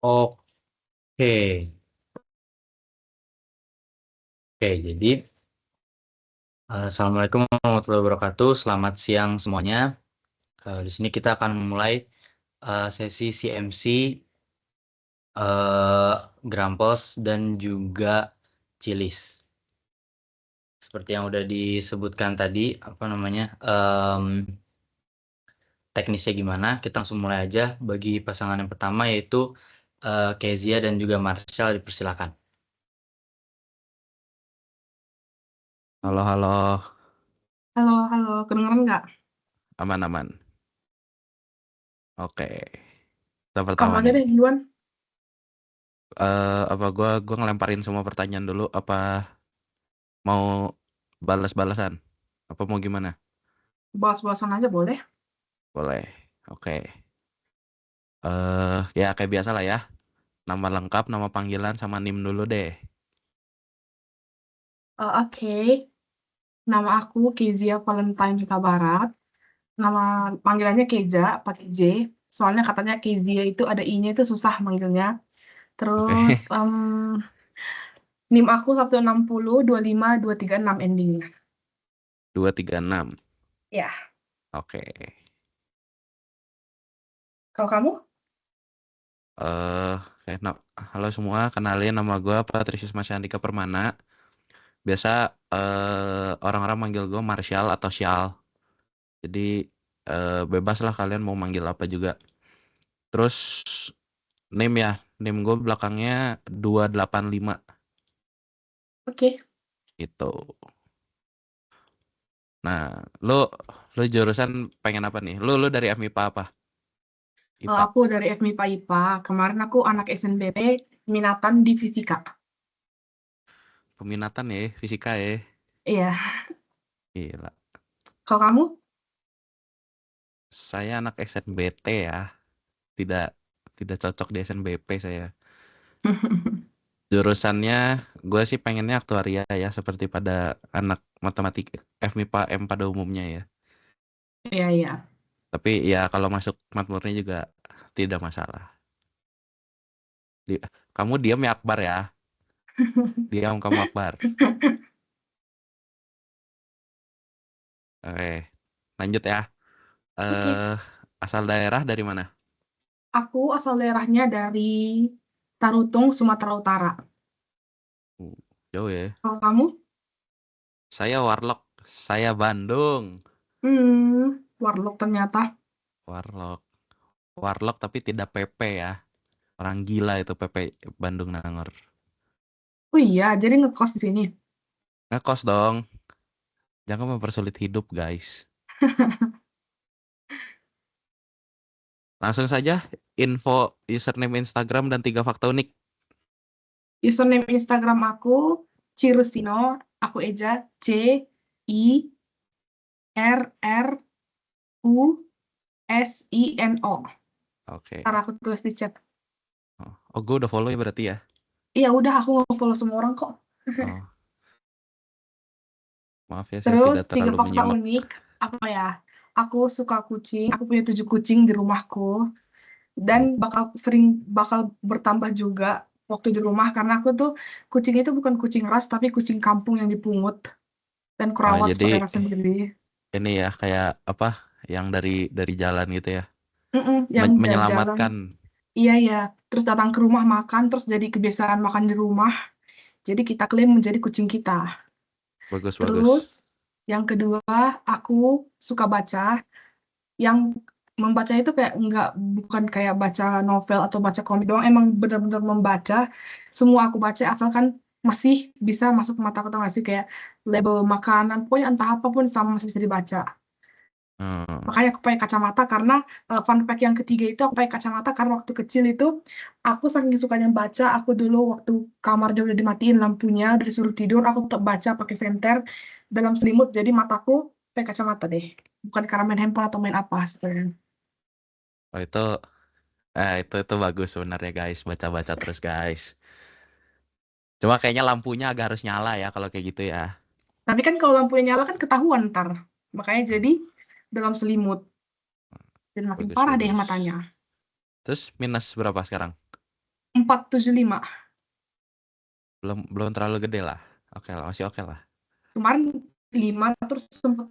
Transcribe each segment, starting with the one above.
Oke, oke. Jadi, assalamualaikum warahmatullahi wabarakatuh. Selamat siang semuanya. Di sini kita akan memulai sesi CMC, eh, Grampos dan juga Cilis. Seperti yang udah disebutkan tadi, apa namanya, teknisnya gimana? Kita langsung mulai aja. Bagi pasangan yang pertama yaitu Kezia dan juga Marshall, dipersilakan. Halo, halo, Halo, halo, kedengeran nggak? aman-aman. Oke, kita pertama Kamu aja nih. deh duluan. Apa gua ngelemparin semua pertanyaan dulu? Apa mau balas-balasan? Apa mau gimana? Bahas-bahasan aja boleh. Boleh. Oke. Ya kayak biasa lah ya. Nama lengkap, nama panggilan, sama NIM dulu deh. Oke, nama aku Kezia Valentine Huta Barat. Nama panggilannya Keja, pakai J. Soalnya katanya Kezia itu ada I-nya itu susah manggilnya. Terus, Oke. NIM aku 160 25 236 endingnya. 236. Ya, Oke. kalau kamu? Oke, halo semua, kenalin nama gua Patricius Masya Andika Permana. Biasa orang-orang manggil gua Marshall atau Syal. Jadi bebas lah kalian mau manggil apa juga. Terus name ya, name gue belakangnya 285 Oke. gitu. Nah, lo jurusan pengen apa nih? Lo dari FMIPA apa? IPA. Aku dari FMIPA IPA. Kemarin aku anak SNBP, minatan di fisika. Peminatan ya, fisika ya. Iya. Gila. Kalau kamu? Saya anak SNBT ya. Tidak tidak cocok di SNBP saya. Jurusannya gue sih pengennya aktuaria ya, seperti pada anak matematik FMIPA M pada umumnya ya. Iya, iya. Tapi ya kalau masuk makmurnya juga tidak masalah. Kamu diam ya Akbar ya. Diam kamu Akbar. Oke, lanjut ya. Oke. Eh, Asal daerah dari mana? Aku asal daerahnya dari Tarutung, Sumatera Utara. Uh, Jauh ya. Kalau kamu? Saya Warlock. Saya Bandung. Warlock ternyata. Warlock. Warlock tapi tidak PP ya. Orang gila itu PP Bandung Nangor. Oh iya, jadi ngekos di sini. Ngekos dong. Jangan mempersulit hidup guys. Langsung saja info username Instagram dan 3 fakta unik. Username Instagram aku Cirusino, aku eja CIRRUSINO. Oke. Ntar aku tulis di chat. Oh, gue udah follow ya berarti ya. Iya udah, aku nge-follow semua orang kok. Oh, maaf ya saya Terus tidak 3 terlalu fakta menyimak. unik apa ya? Aku suka kucing. Aku punya 7 kucing di rumahku. Dan bakal bertambah juga waktu di rumah karena aku tuh kucing itu bukan kucing ras tapi kucing kampung yang dipungut dan Oh, kurawat jadi seperti ras sendiri. ini ya kayak apa yang dari jalan gitu ya. Yang dari jalan. Menyelamatkan. Iya ya. Terus datang ke rumah makan terus jadi kebiasaan makan di rumah. Jadi kita klaim menjadi kucing kita. Bagus Terus bagus. yang kedua, aku suka baca. Yang membaca itu kayak bukan kayak baca novel atau baca komik doang, emang benar-benar membaca semua aku baca asalkan masih bisa masuk ke mata aku, tau gak sih, kayak label makanan pokoknya entah apapun sama masih bisa dibaca. Hmm. Makanya aku pakai kacamata karena fun fact yang ketiga itu aku pakai kacamata karena waktu kecil itu aku saking sukanya baca, aku dulu waktu kamarnya udah dimatiin lampunya udah disuruh tidur aku tetap baca pakai senter dalam selimut, jadi mataku pakai kacamata deh, bukan karena main handphone atau main apa sebenarnya. Oh itu bagus sebenarnya guys, baca-baca terus guys. Cuma kayaknya lampunya agak harus nyala ya kalau kayak gitu ya. Tapi kan kalau lampunya nyala kan ketahuan ntar. Makanya Hmm, jadi dalam selimut. Dan makin Bagus parah deh bagus. matanya. Terus minus berapa sekarang? 475. Belum terlalu gede lah. Oke lah, masih oke lah. Kemarin 5 terus sempat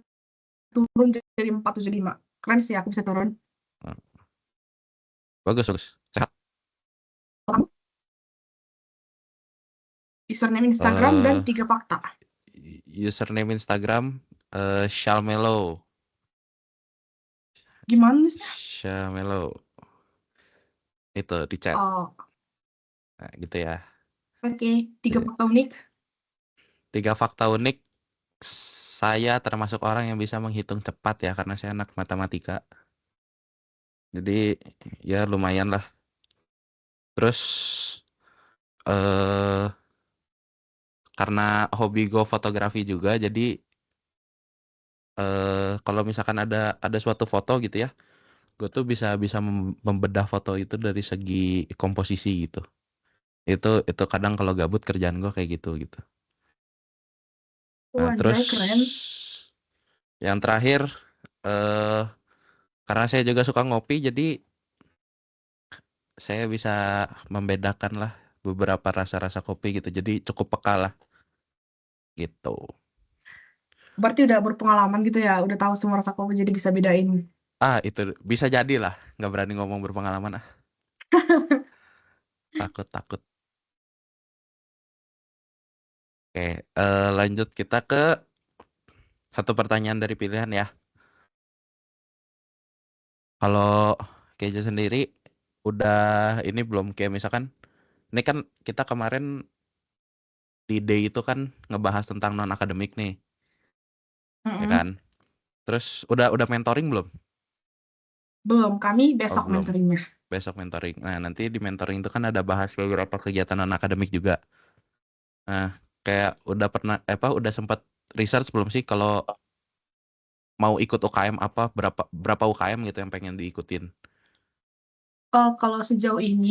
turun jadi 475. Keren sih aku bisa turun. Bagus, bagus. Sehat. Kamu? Username Instagram dan Eh, 3 fakta. Username Instagram Shalmelo. Gimana sih? Shalmelo. Itu di chat. Oh, Nah, gitu ya. oke. 3 fakta unik. 3 fakta unik. Saya termasuk orang yang bisa menghitung cepat ya karena saya anak matematika. Jadi ya lumayan lah. Terus karena hobi gue fotografi juga, jadi kalau misalkan ada suatu foto gitu ya, gue tuh bisa membedah foto itu dari segi komposisi gitu. Itu kadang kalau gabut kerjaan gue kayak gitu. Nah, Wah, terus keren. yang terakhir karena saya juga suka ngopi, jadi saya bisa membedakan lah beberapa rasa-rasa kopi gitu. Jadi cukup peka lah gitu. Berarti udah berpengalaman gitu ya, udah tahu semua rasa kopi jadi bisa bedain. Itu bisa jadi lah. Nggak berani ngomong berpengalaman ah. Takut. Oke, lanjut kita ke satu pertanyaan dari pilihan ya. Kalau Keja sendiri udah ini belum, kayak misalkan ini kan kita kemarin di day itu kan ngebahas tentang non akademik nih, ya kan? Terus udah mentoring belum? Belum, kami Oh, besok belum. mentoringnya. Besok mentoring. Nah, nanti di mentoring itu kan ada bahas beberapa kegiatan non akademik juga. Nah, kayak udah sempat research belum sih kalau mau ikut UKM apa, berapa UKM gitu yang pengen diikutin? Kalau sejauh ini,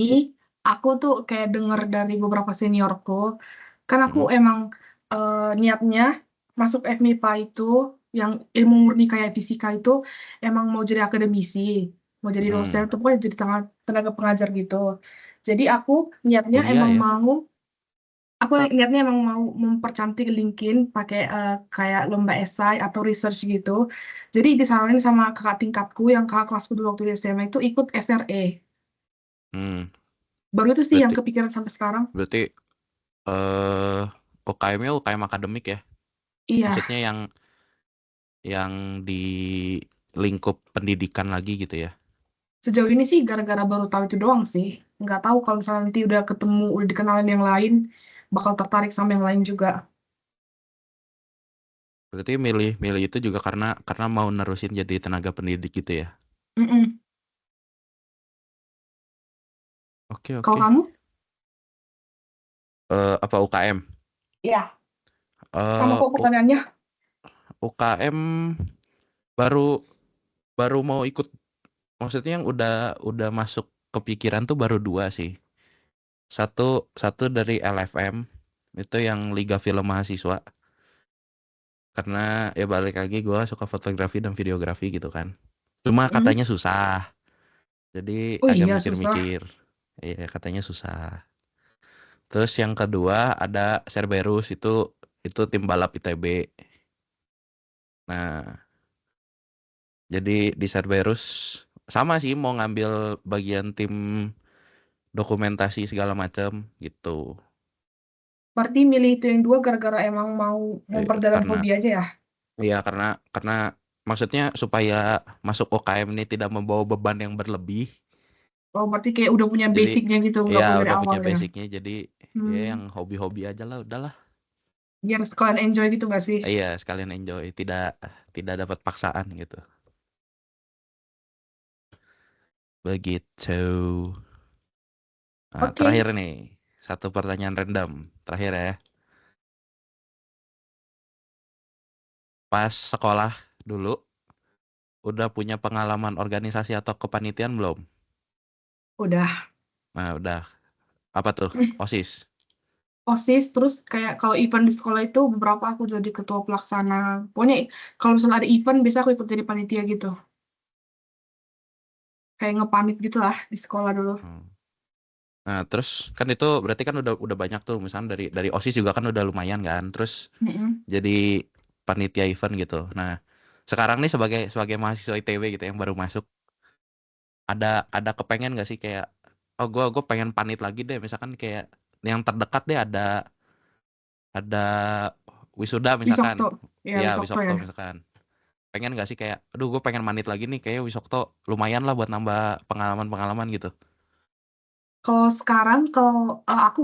aku tuh kayak denger dari beberapa seniorku, kan aku Mm-mm. emang niatnya masuk FMIPA itu, yang ilmu murni kayak fisika itu, emang mau jadi akademisi, mau jadi dosen, atau pokoknya jadi tenaga pengajar gitu. Jadi aku niatnya Kuliah emang ya? mau mempercantik LinkedIn pakai kayak lomba esai atau research gitu. Jadi disaranin sama kakak tingkatku yang kakak kelasku dulu waktu di SMA itu ikut SRE. Hmm, Baru itu sih yang berarti kepikiran sampai sekarang. berarti eh UKM-nya UKM akademik ya? Iya, Maksudnya yang di lingkup pendidikan lagi gitu ya? sejauh ini sih gara-gara baru tahu itu doang sih. Nggak tahu kalau misalnya nanti udah ketemu, udah dikenalin yang lain, bakal tertarik sama yang lain juga. Berarti milih itu juga karena mau nerusin jadi tenaga pendidik gitu ya? Mm-mm. Oke, Kalau oke. kamu? Apa UKM? Iya, sama Eh, kok pertanyaannya. UKM baru baru mau ikut, maksudnya yang udah masuk kepikiran tuh baru 2 sih. Satu dari LFM, itu yang Liga Film Mahasiswa. Karena ya balik lagi gue suka fotografi dan videografi gitu kan. Cuma Mm. katanya susah. Jadi Oh agak iya, susah. mikir-mikir. Iya, katanya susah. Terus yang kedua ada Cerberus, itu tim balap ITB. Nah, jadi di Cerberus sama sih mau ngambil bagian tim dokumentasi segala macam gitu. Berarti milih itu yang dua gara-gara emang mau memperdalam Karena hobi aja ya? ya karena maksudnya supaya masuk UKM ini tidak membawa beban yang berlebih. Oh, berarti kayak udah punya Jadi basicnya gitu, nggak ya perlu dari udah awal punya ya? basicnya, jadi ya Hmm, yang hobi-hobi aja lah, udahlah. biar sekalian enjoy gitu nggak sih? Iya, sekalian enjoy, tidak tidak dapat paksaan gitu. Begitu. Nah, Oke, terakhir nih, satu pertanyaan random. Terakhir ya. Pas sekolah dulu, udah punya pengalaman organisasi atau kepanitiaan belum? udah. Nah, udah. Apa tuh? OSIS. OSIS, terus kayak kalau event di sekolah itu beberapa aku jadi ketua pelaksana. Pokoknya kalau misalnya ada event, biasa aku ikut jadi panitia gitu. Kayak ngepanit gitu lah di sekolah dulu. Hmm. Nah, terus kan itu berarti kan udah banyak tuh, misalnya dari OSIS juga kan udah lumayan kan. Terus Mm-mm. jadi panitia event gitu. Nah, sekarang nih sebagai mahasiswa ITB gitu yang baru masuk, ada kepengen gak sih kayak oh gue pengen panit lagi deh, misalkan kayak yang terdekat deh ada wisuda misalkan. Wisokto. Ya, Ya, Wisokto Wisokto ya. misalkan. Pengen gak sih kayak aduh gue pengen manit lagi nih, kayak Wisokto lumayan lah buat nambah pengalaman-pengalaman gitu. Kalau sekarang, aku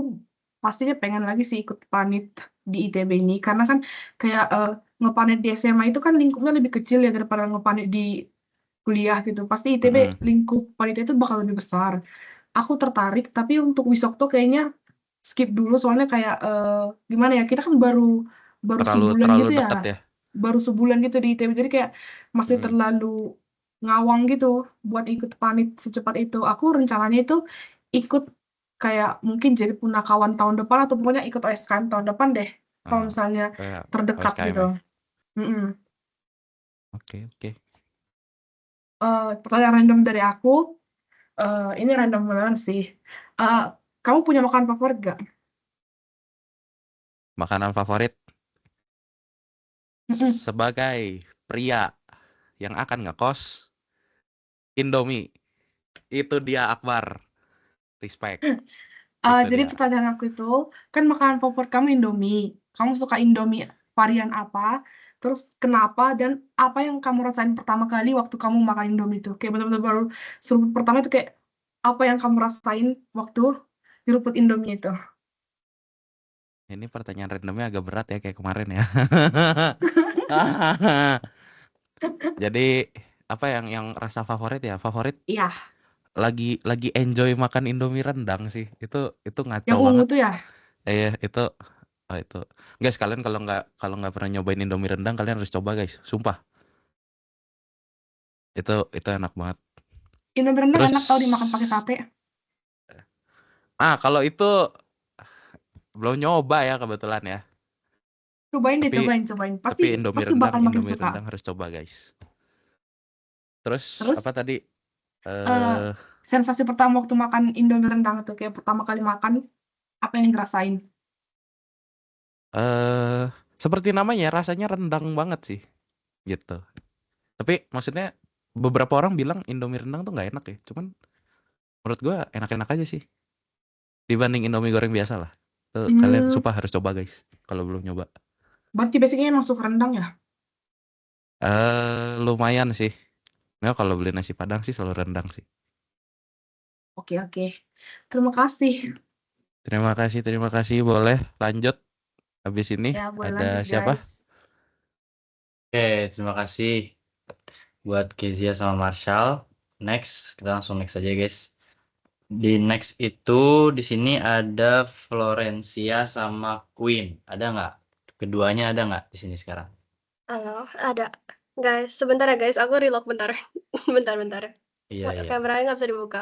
pastinya pengen lagi sih ikut panit di ITB ini, karena kan kayak ngepanit di SMA itu kan lingkupnya lebih kecil ya daripada ngepanit di kuliah gitu. Pasti Mm-mm. ITB lingkup panitia itu bakal lebih besar. Aku tertarik, tapi untuk Wisokto kayaknya skip dulu soalnya kayak gimana ya? Kita kan baru baru Terlalu sebulan terlalu gitu dekat ya, ya. baru sebulan gitu di ITB, jadi kayak masih Mm-mm. terlalu ngawang gitu buat ikut panit secepat itu. Aku rencananya itu ikut kayak mungkin jadi punakawan tahun depan atau pokoknya ikut OSKM tahun depan deh kalau Ah, misalnya kayak terdekat OSKM ya. gitu. Mm-mm. Oke. Pertanyaan random dari aku, ini random beneran sih. Eh, Kamu punya makanan favorit gak? Makanan favorit Mm-mm. sebagai pria yang akan ngekos, Indomie. Itu dia Akbar. Respect. Itu Jadi dia. pertanyaan aku itu, kan makanan favorit kamu Indomie. Kamu suka Indomie varian apa? Terus kenapa? Dan apa yang kamu rasain pertama kali waktu kamu makan Indomie itu? Kayak benar-benar baru seruput pertama itu kayak apa yang kamu rasain waktu nyeruput Indomie itu? Ini pertanyaan randomnya agak berat ya kayak kemarin ya. Jadi apa yang rasa favorit ya? Favorit Iya, lagi enjoy makan Indomie rendang sih. Itu ngaco yang ungu banget. tuh ya. Itu itu. Guys, kalian kalau nggak pernah nyobain Indomie rendang, kalian harus coba guys. Sumpah. Itu enak banget. Indomie rendang Terus enak tau dimakan pakai sate. kalau itu belum nyoba ya kebetulan ya. Cobain deh, Tapi cobain. Pasti tapi Indomie pasti rendang bakal makin Indomie suka. rendang harus coba guys. Terus Terus apa tadi? eh Eh sensasi pertama waktu makan Indomie rendang itu kayak pertama kali makan apa yang dirasain? eh seperti namanya rasanya rendang banget sih gitu. Tapi maksudnya beberapa orang bilang Indomie rendang tuh nggak enak ya. Cuman menurut gua enak-enak aja sih dibanding Indomie goreng biasa lah. Tuh, kalian Hmm, sumpah harus coba guys kalau belum nyoba. Berarti basicnya emang suka rendang ya? Lumayan sih. Nah, kalau beli nasi Padang sih selalu rendang sih. Oke. Terima kasih. Terima kasih. Boleh lanjut. Habis ini Ya, boleh ada lanjut, siapa? guys. Oke, terima kasih buat Kezia sama Marshall. Next, kita langsung next aja guys. Di next itu di sini ada Florencia sama Queen. Ada nggak? Keduanya ada nggak di sini sekarang? Halo, ada. Guys, sebentar ya guys, aku relock bentar. Bentar. Iya. Kameranya nggak bisa dibuka.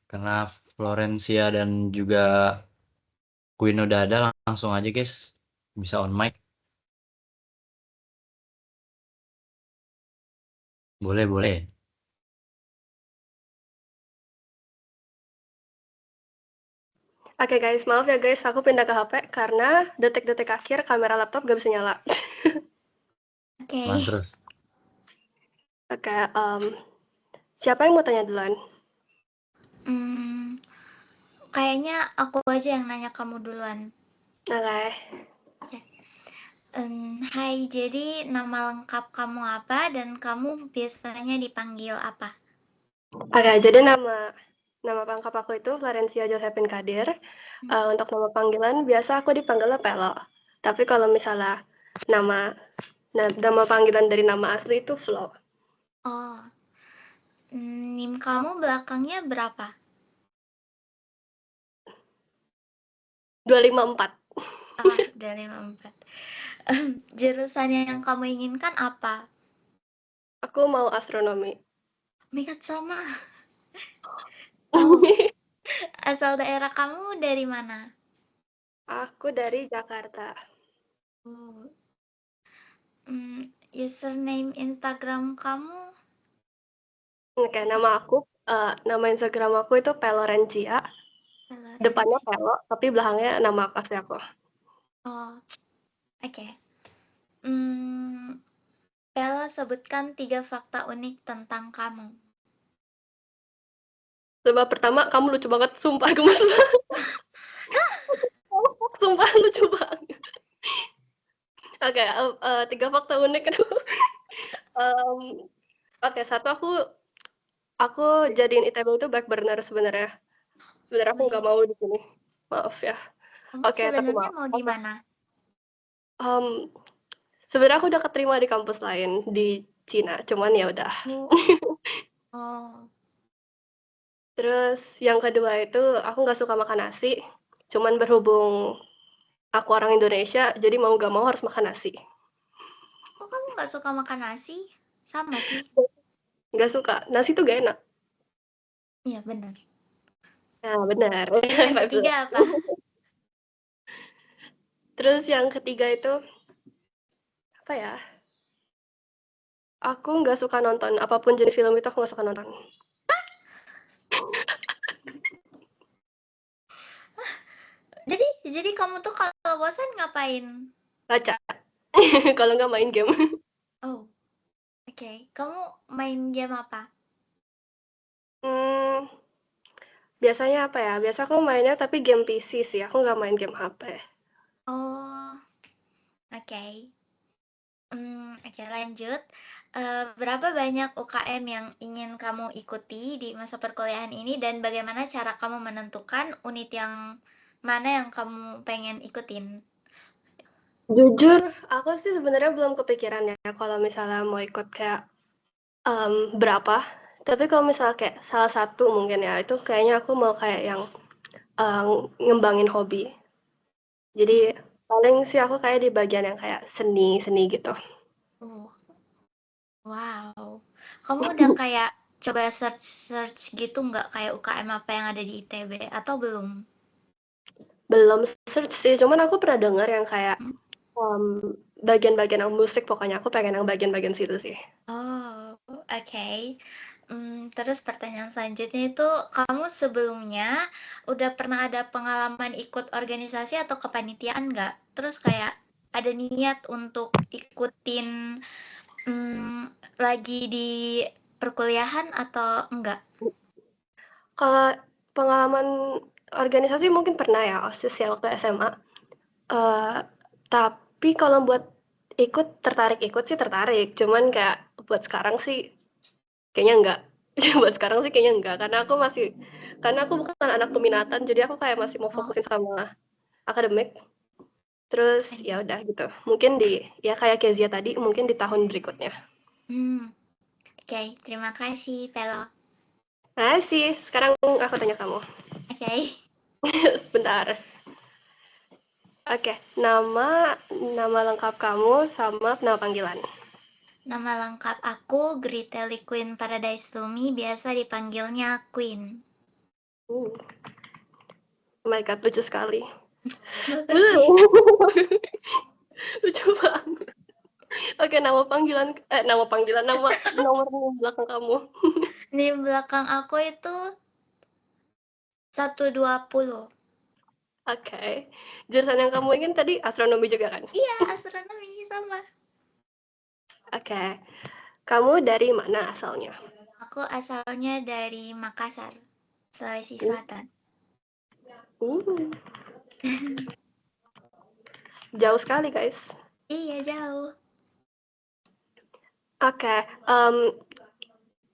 Karena Florencia dan juga Queen udah ada, langsung aja guys. Bisa on mic. Boleh. Oke guys, maaf ya guys, aku pindah ke HP karena detik-detik akhir kamera laptop gak bisa nyala. Oke. Nah, terus. Oke, siapa yang mau tanya duluan? Kayaknya aku aja yang nanya kamu duluan. Oke. Hai, jadi nama lengkap kamu apa dan kamu biasanya dipanggil apa? Oke, jadi nama Nama lengkap aku itu Florencia Josephine Kadir. Untuk nama panggilan biasa aku dipanggilnya Pelo. Tapi kalau misalnya nama panggilan dari nama asli itu Flo. Oh. NIM kamu belakangnya berapa? 254. Ah, 254. Jurusan yang kamu inginkan apa? Aku mau astronomi. Oh my God, sama. Oh, asal daerah kamu dari mana? Aku dari Jakarta. Oh. Username Instagram kamu? Oke, nama Instagram aku itu Pelorencia. Depannya Pelo, tapi belakangnya nama asli aku. Oh, oke. Pelo, sebutkan 3 fakta unik tentang kamu. Coba pertama, kamu lucu banget, sumpah gemes banget. Sumpah lucu banget. Oke, 3 fakta unik itu. Oke, satu aku jadiin ITB itu back burner sebenarnya. Sebenarnya aku nggak mau di sini. Maaf ya. Kamu Oke, tapi sebenarnya maaf. mau di mana? Sebenarnya aku udah keterima di kampus lain di Cina, cuman ya udah. Oh. Terus yang kedua itu aku nggak suka makan nasi, cuman berhubung aku orang Indonesia, jadi mau nggak mau harus makan nasi. Kok kamu nggak suka makan nasi? Sama sih. Nggak suka, nasi tuh gak enak. Iya, benar. Nah, benar. Yang ketiga apa? Terus yang ketiga itu, apa ya? Aku nggak suka nonton, apapun jenis film itu aku nggak suka nonton. Jadi kamu tuh kalau bosan ngapain? Baca. Kalau nggak main game. Oh, oke. Kamu main game apa? Biasanya apa ya? Biasa aku mainnya tapi game PC sih, aku nggak main game HP. Oh, oke. Oke, lanjut. Berapa banyak UKM yang ingin kamu ikuti di masa perkuliahan ini dan bagaimana cara kamu menentukan unit yang mana yang kamu pengen ikutin? Jujur, aku sih sebenarnya belum kepikiran ya kalau misalnya mau ikut kayak berapa. Tapi kalau misalnya kayak salah satu mungkin ya, itu kayaknya aku mau kayak yang ngembangin hobi. Jadi paling sih aku kayak di bagian yang kayak seni-seni gitu. Oh, wow. Kamu udah kayak coba search gitu nggak kayak UKM apa yang ada di ITB atau belum? Belum search sih, cuman aku pernah dengar yang kayak bagian-bagian yang musik, pokoknya aku pengen yang bagian-bagian situ sih. Oh, oke. Terus pertanyaan selanjutnya itu, kamu sebelumnya udah pernah ada pengalaman ikut organisasi atau kepanitiaan nggak? Terus kayak ada niat untuk ikutin lagi di perkuliahan atau enggak? Kalau pengalaman organisasi mungkin pernah ya, OSIS ya waktu SMA. Tapi kalau buat tertarik ikut sih tertarik, cuman kayak buat sekarang sih kayaknya enggak. Buat sekarang sih kayaknya enggak, karena aku bukan anak peminatan, jadi aku kayak masih mau fokusin sama akademik. Terus ya udah gitu. Mungkin ya kayak Kezia tadi, mungkin di tahun berikutnya. Oke, terima kasih, Velo. Sih, sekarang aku tanya kamu. Oke. Bentar. Oke, nama lengkap kamu sama nama panggilan. Nama lengkap aku Griteli Queen Paradise Lumi, biasa dipanggilnya Queen. Oh my god, lucu sekali. Makasih. Lucu banget. Oke, nama nomor belakang kamu. Di belakang aku itu 120. Oke. Jurusan yang kamu ingin tadi astronomi juga kan? Iya, astronomi sama. Oke. Kamu dari mana asalnya? Aku asalnya dari Makassar, Sulawesi Selatan. Jauh sekali, guys. Iya, jauh. Oke.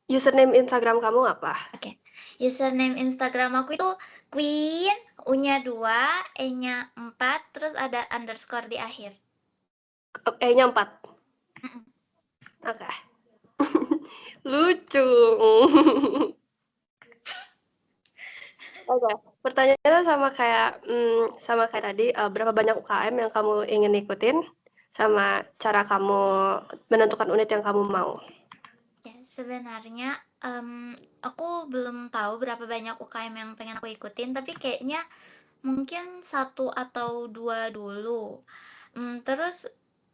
Username Instagram kamu apa? Oke. Username Instagram aku itu Queen, U-nya 2, E-nya 4, terus ada underscore di akhir. E-nya 4. Mm-mm. Oke. Lucu. Oke, pertanyaannya sama kayak tadi, berapa banyak UKM yang kamu ingin ikutin, sama cara kamu menentukan unit yang kamu mau. Ya, sebenarnya aku belum tahu berapa banyak UKM yang pengen aku ikutin, tapi kayaknya mungkin 1 atau 2 dulu. Terus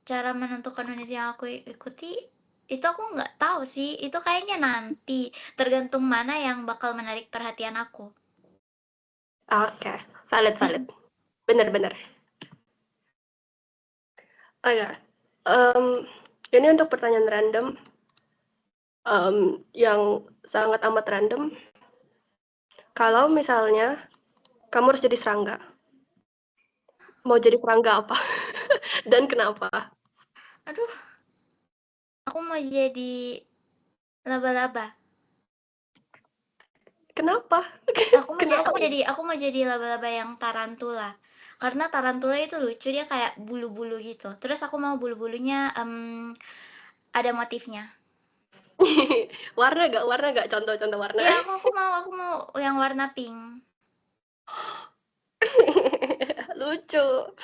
cara menentukan unit yang aku ikuti itu aku nggak tahu sih, itu kayaknya nanti tergantung mana yang bakal menarik perhatian aku. Oke, valid. Bener. Oke, ini untuk pertanyaan random, yang sangat amat random. Kalau misalnya kamu harus jadi serangga, mau jadi serangga apa? Dan kenapa? Aduh, aku mau jadi laba-laba. Kenapa? Aku mau jadi laba-laba yang tarantula. Karena tarantula itu lucu, dia kayak bulu-bulu gitu. Terus aku mau bulu-bulunya ada motifnya. Warna gak? Contoh warna. Iya, aku mau yang warna pink. Lucu.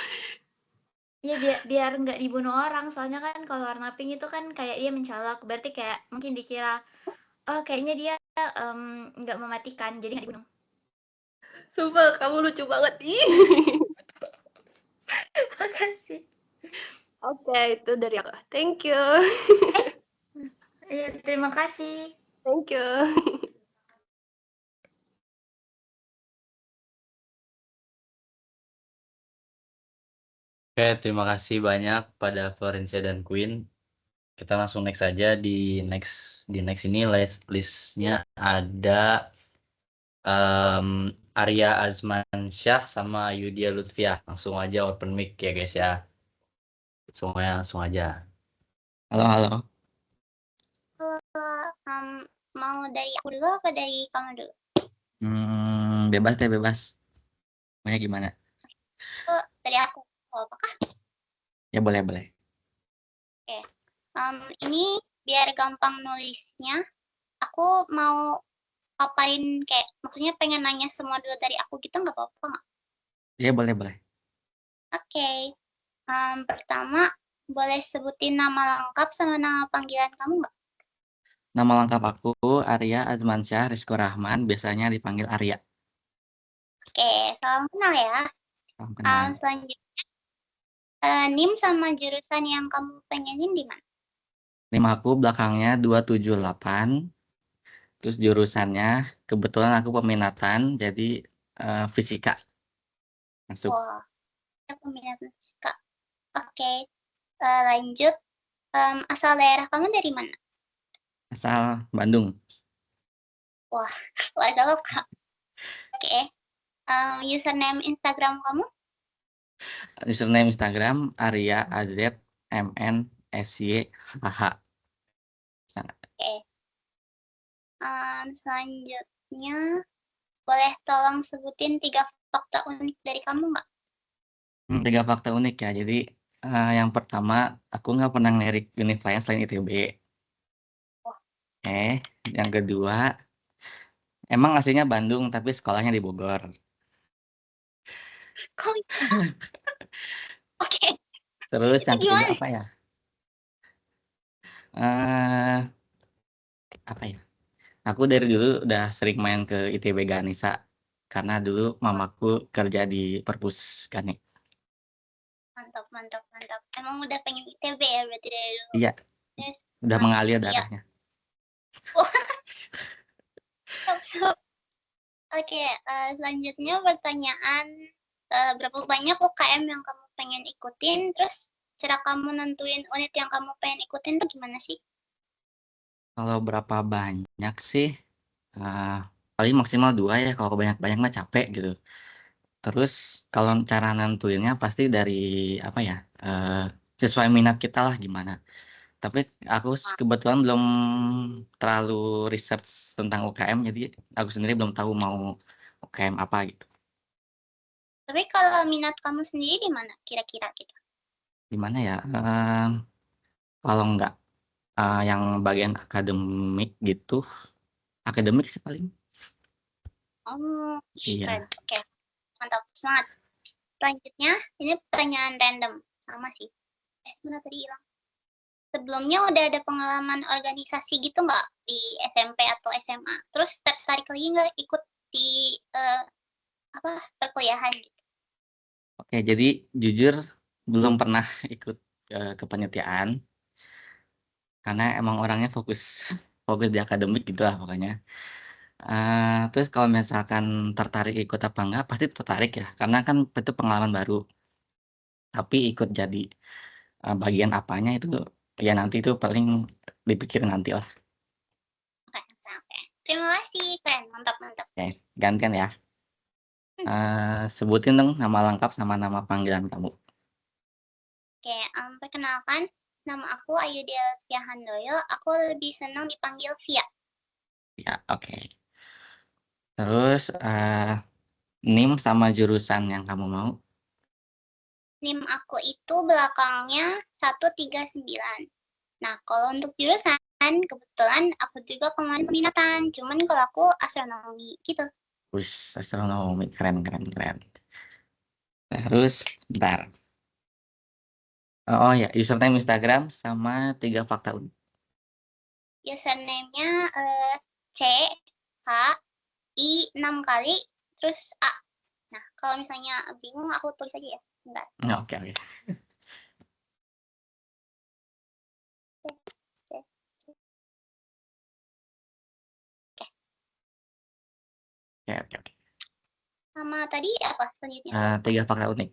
Iya, biar nggak dibunuh orang. Soalnya kan kalau warna pink itu kan kayak dia mencolok. Berarti kayak mungkin dikira, oh kayaknya dia nggak mematikan, jadi nggak dibunuh. Sumpah, kamu lucu banget. Makasih. Oke, itu dari aku. Thank you. Iya, terima kasih. Thank you. Oke, terima kasih banyak pada Florencia dan Queen. Kita langsung next aja di next ini listnya ada Arya Azmansyah sama Yudia Lutfiah. Langsung aja open mic ya guys ya. Semuanya langsung aja. Halo. Halo, mau dari aku dulu apa dari kamu dulu? Bebas deh, bebas. Maunya gimana? Dari aku. Oh, apakah? Ya boleh. Ini biar gampang nulisnya, aku mau paparin kayak, maksudnya pengen nanya semua dulu dari aku gitu nggak apa-apa nggak? Ya boleh. Oke. Pertama, boleh sebutin nama lengkap sama nama panggilan kamu nggak? Nama lengkap aku Arya Azmansyah Rizko Rahman, biasanya dipanggil Arya. Oke, salam kenal ya. Salam kenal. Selanjutnya, NIM sama jurusan yang kamu pengenin di mana? NIM aku belakangnya 278. Terus jurusannya kebetulan aku peminatan, jadi fisika. Masuk. Wah, peminatan fisika. Oke, lanjut. Asal daerah kamu dari mana? Asal Bandung. Warga lokal. Oke. Username Instagram kamu? Username Instagram Arya AZMNSYHH. Oke. Selanjutnya, boleh tolong sebutin 3 fakta unik dari kamu nggak? 3 fakta unik ya. Jadi yang pertama, aku nggak pernah ngelirik univ lain selain ITB. Yang kedua, emang aslinya Bandung tapi sekolahnya di Bogor. Kok bisa? Oke. Terus Itu yang ketiga gimana? apa ya? Apa ya? Aku dari dulu udah sering main ke ITB Ganesa karena dulu mamaku kerja di perpus Gani. Mantap. Emang udah pengen ITB ya berarti dari dulu? Iya, Yes. udah mengalir Iya. darahnya. Stop. Oke, selanjutnya pertanyaan, berapa banyak UKM yang kamu pengen ikutin, terus cara kamu nentuin unit yang kamu pengen ikutin tuh gimana sih? Kalau berapa banyak sih? Paling maksimal 2 ya, kalau banyak-banyak mah capek gitu. Terus kalau cara nentuinnya pasti dari apa ya? Sesuai minat kita lah gimana. Tapi aku kebetulan belum terlalu research tentang UKM, jadi aku sendiri belum tahu mau UKM apa gitu. Tapi kalau minat kamu sendiri di mana kira-kira gitu? Di mana ya? Kalau nggak yang bagian akademik gitu, akademik sih paling. Oh, Iya. keren. Oke, mantap. Semangat. Selanjutnya, ini pertanyaan random. Sama sih. Mana tadi hilang? Sebelumnya udah ada pengalaman organisasi gitu nggak di SMP atau SMA? Terus tertarik lagi nggak ikut di perkuliahan gitu? Oke, jadi jujur belum pernah ikut kepanitiaan karena emang orangnya fokus di akademik gitu lah pokoknya. Terus kalau misalkan tertarik ikut apa enggak, pasti tertarik ya, karena kan itu pengalaman baru. Tapi ikut jadi bagian apanya itu ya nanti itu paling dipikir nanti lah. Oke. Terima kasih, keren, mantap. Oke, gantian ya. Sebutin dong nama lengkap sama nama panggilan kamu. Oke, perkenalkan, nama aku Ayudhya Handoyo. Aku lebih senang dipanggil Via. Ya, oke. Terus NIM sama jurusan yang kamu mau. NIM aku itu belakangnya 139. Nah, kalau untuk jurusan, kebetulan aku juga kemarin peminatan. Cuman kalau aku astronomi gitu. Wis, astronomi, keren. Terus, bentar. Oh ya, username Instagram sama 3 fakta unik. Username-nya C, H, I 6 kali, terus A. Nah, kalau misalnya bingung aku tulis aja ya. Bentar. Oke. Oke. Sama tadi apa selanjutnya? 3 fakta unik.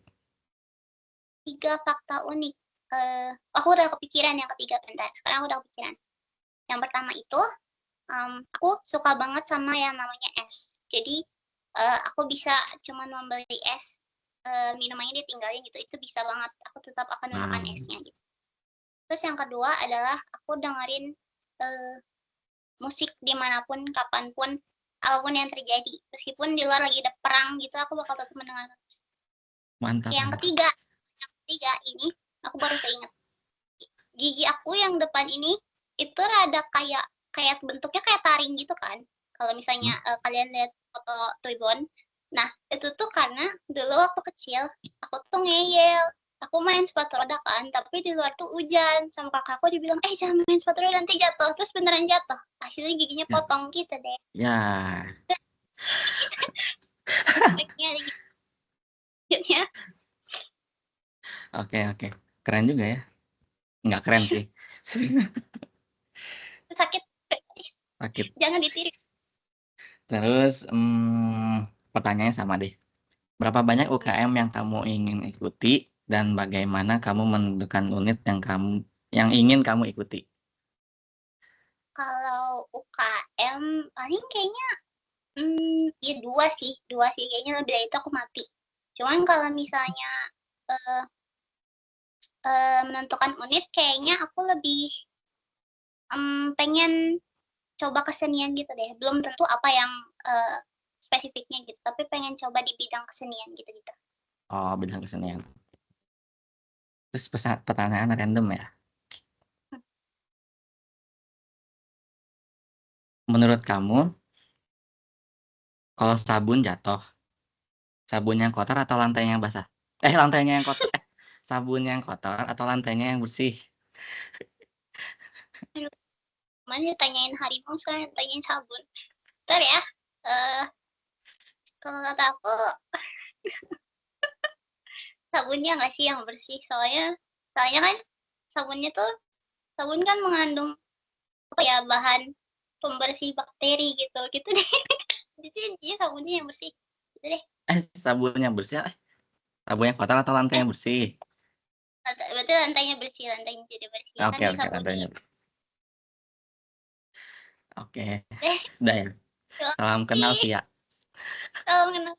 3 fakta unik. Aku udah kepikiran yang ketiga, bentar. Sekarang aku udah kepikiran. Yang pertama itu, aku suka banget sama yang namanya es. Jadi, aku bisa cuman membeli es, minumannya ditinggalin gitu, itu bisa banget. Aku tetap akan memakan esnya gitu. Terus yang kedua adalah aku dengerin musik dimanapun, kapanpun, apapun yang terjadi. Meskipun di luar lagi ada perang gitu, aku bakal tetap mendengarkan musik. Mantap. Yang ketiga ini, aku baru keinget. Gigi aku yang depan ini, itu rada kayak bentuknya kayak taring gitu kan. Kalau misalnya kalian lihat foto Tuibon. Nah, itu tuh karena dulu waktu kecil, aku tuh ngeyel. Aku main sepatu roda kan, tapi di luar tuh hujan. Sama kakakku dibilang, jangan main sepatu roda nanti jatuh. Terus beneran jatuh. Akhirnya giginya potong gitu deh. Ya. Oke. Keren juga ya. Nggak keren sih. Sakit. Jangan ditiru. Terus pertanyaannya sama deh. Berapa banyak UKM yang kamu ingin ikuti dan bagaimana kamu menentukan unit yang ingin kamu ikuti? Kalau UKM paling kayaknya ya dua sih kayaknya lebih dari itu aku mati. Cuman kalau misalnya menentukan unit kayaknya aku lebih pengen coba kesenian gitu deh. Belum tentu apa yang spesifiknya gitu, tapi pengen coba di bidang kesenian gitu. Oh, bidang kesenian. Terus pertanyaan random ya. Menurut kamu, kalau sabun jatuh, sabun yang kotor atau lantainya yang basah? Lantainya yang kotor. Sabun yang kotor atau lantainya yang bersih? Mana tanyain harimau, sekarang tanyain sabun. Ntar ya. Kalau kata aku, sabunnya nggak sih yang bersih. Soalnya kan sabun kan mengandung bahan pembersih bakteri gitu deh. Jadi dia sabunnya yang bersih gitu deh. Sabun yang bersih, sabun yang kotor atau lantai yang bersih? Berarti lantainya jadi bersih. Oke, lantainya. Oke, sudah ya. Salam kenal Via. Salam kenal.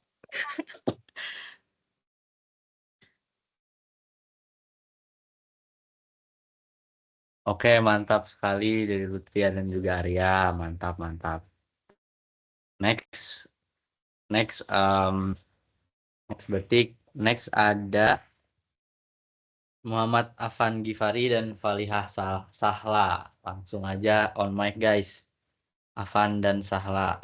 Oke, mantap sekali dari Lutfia dan juga Arya. Mantap, mantap. Next, next, next ada Muhammad Afan Gifari dan Falihah Sahla. Langsung aja on mic guys. Afan dan Sahla.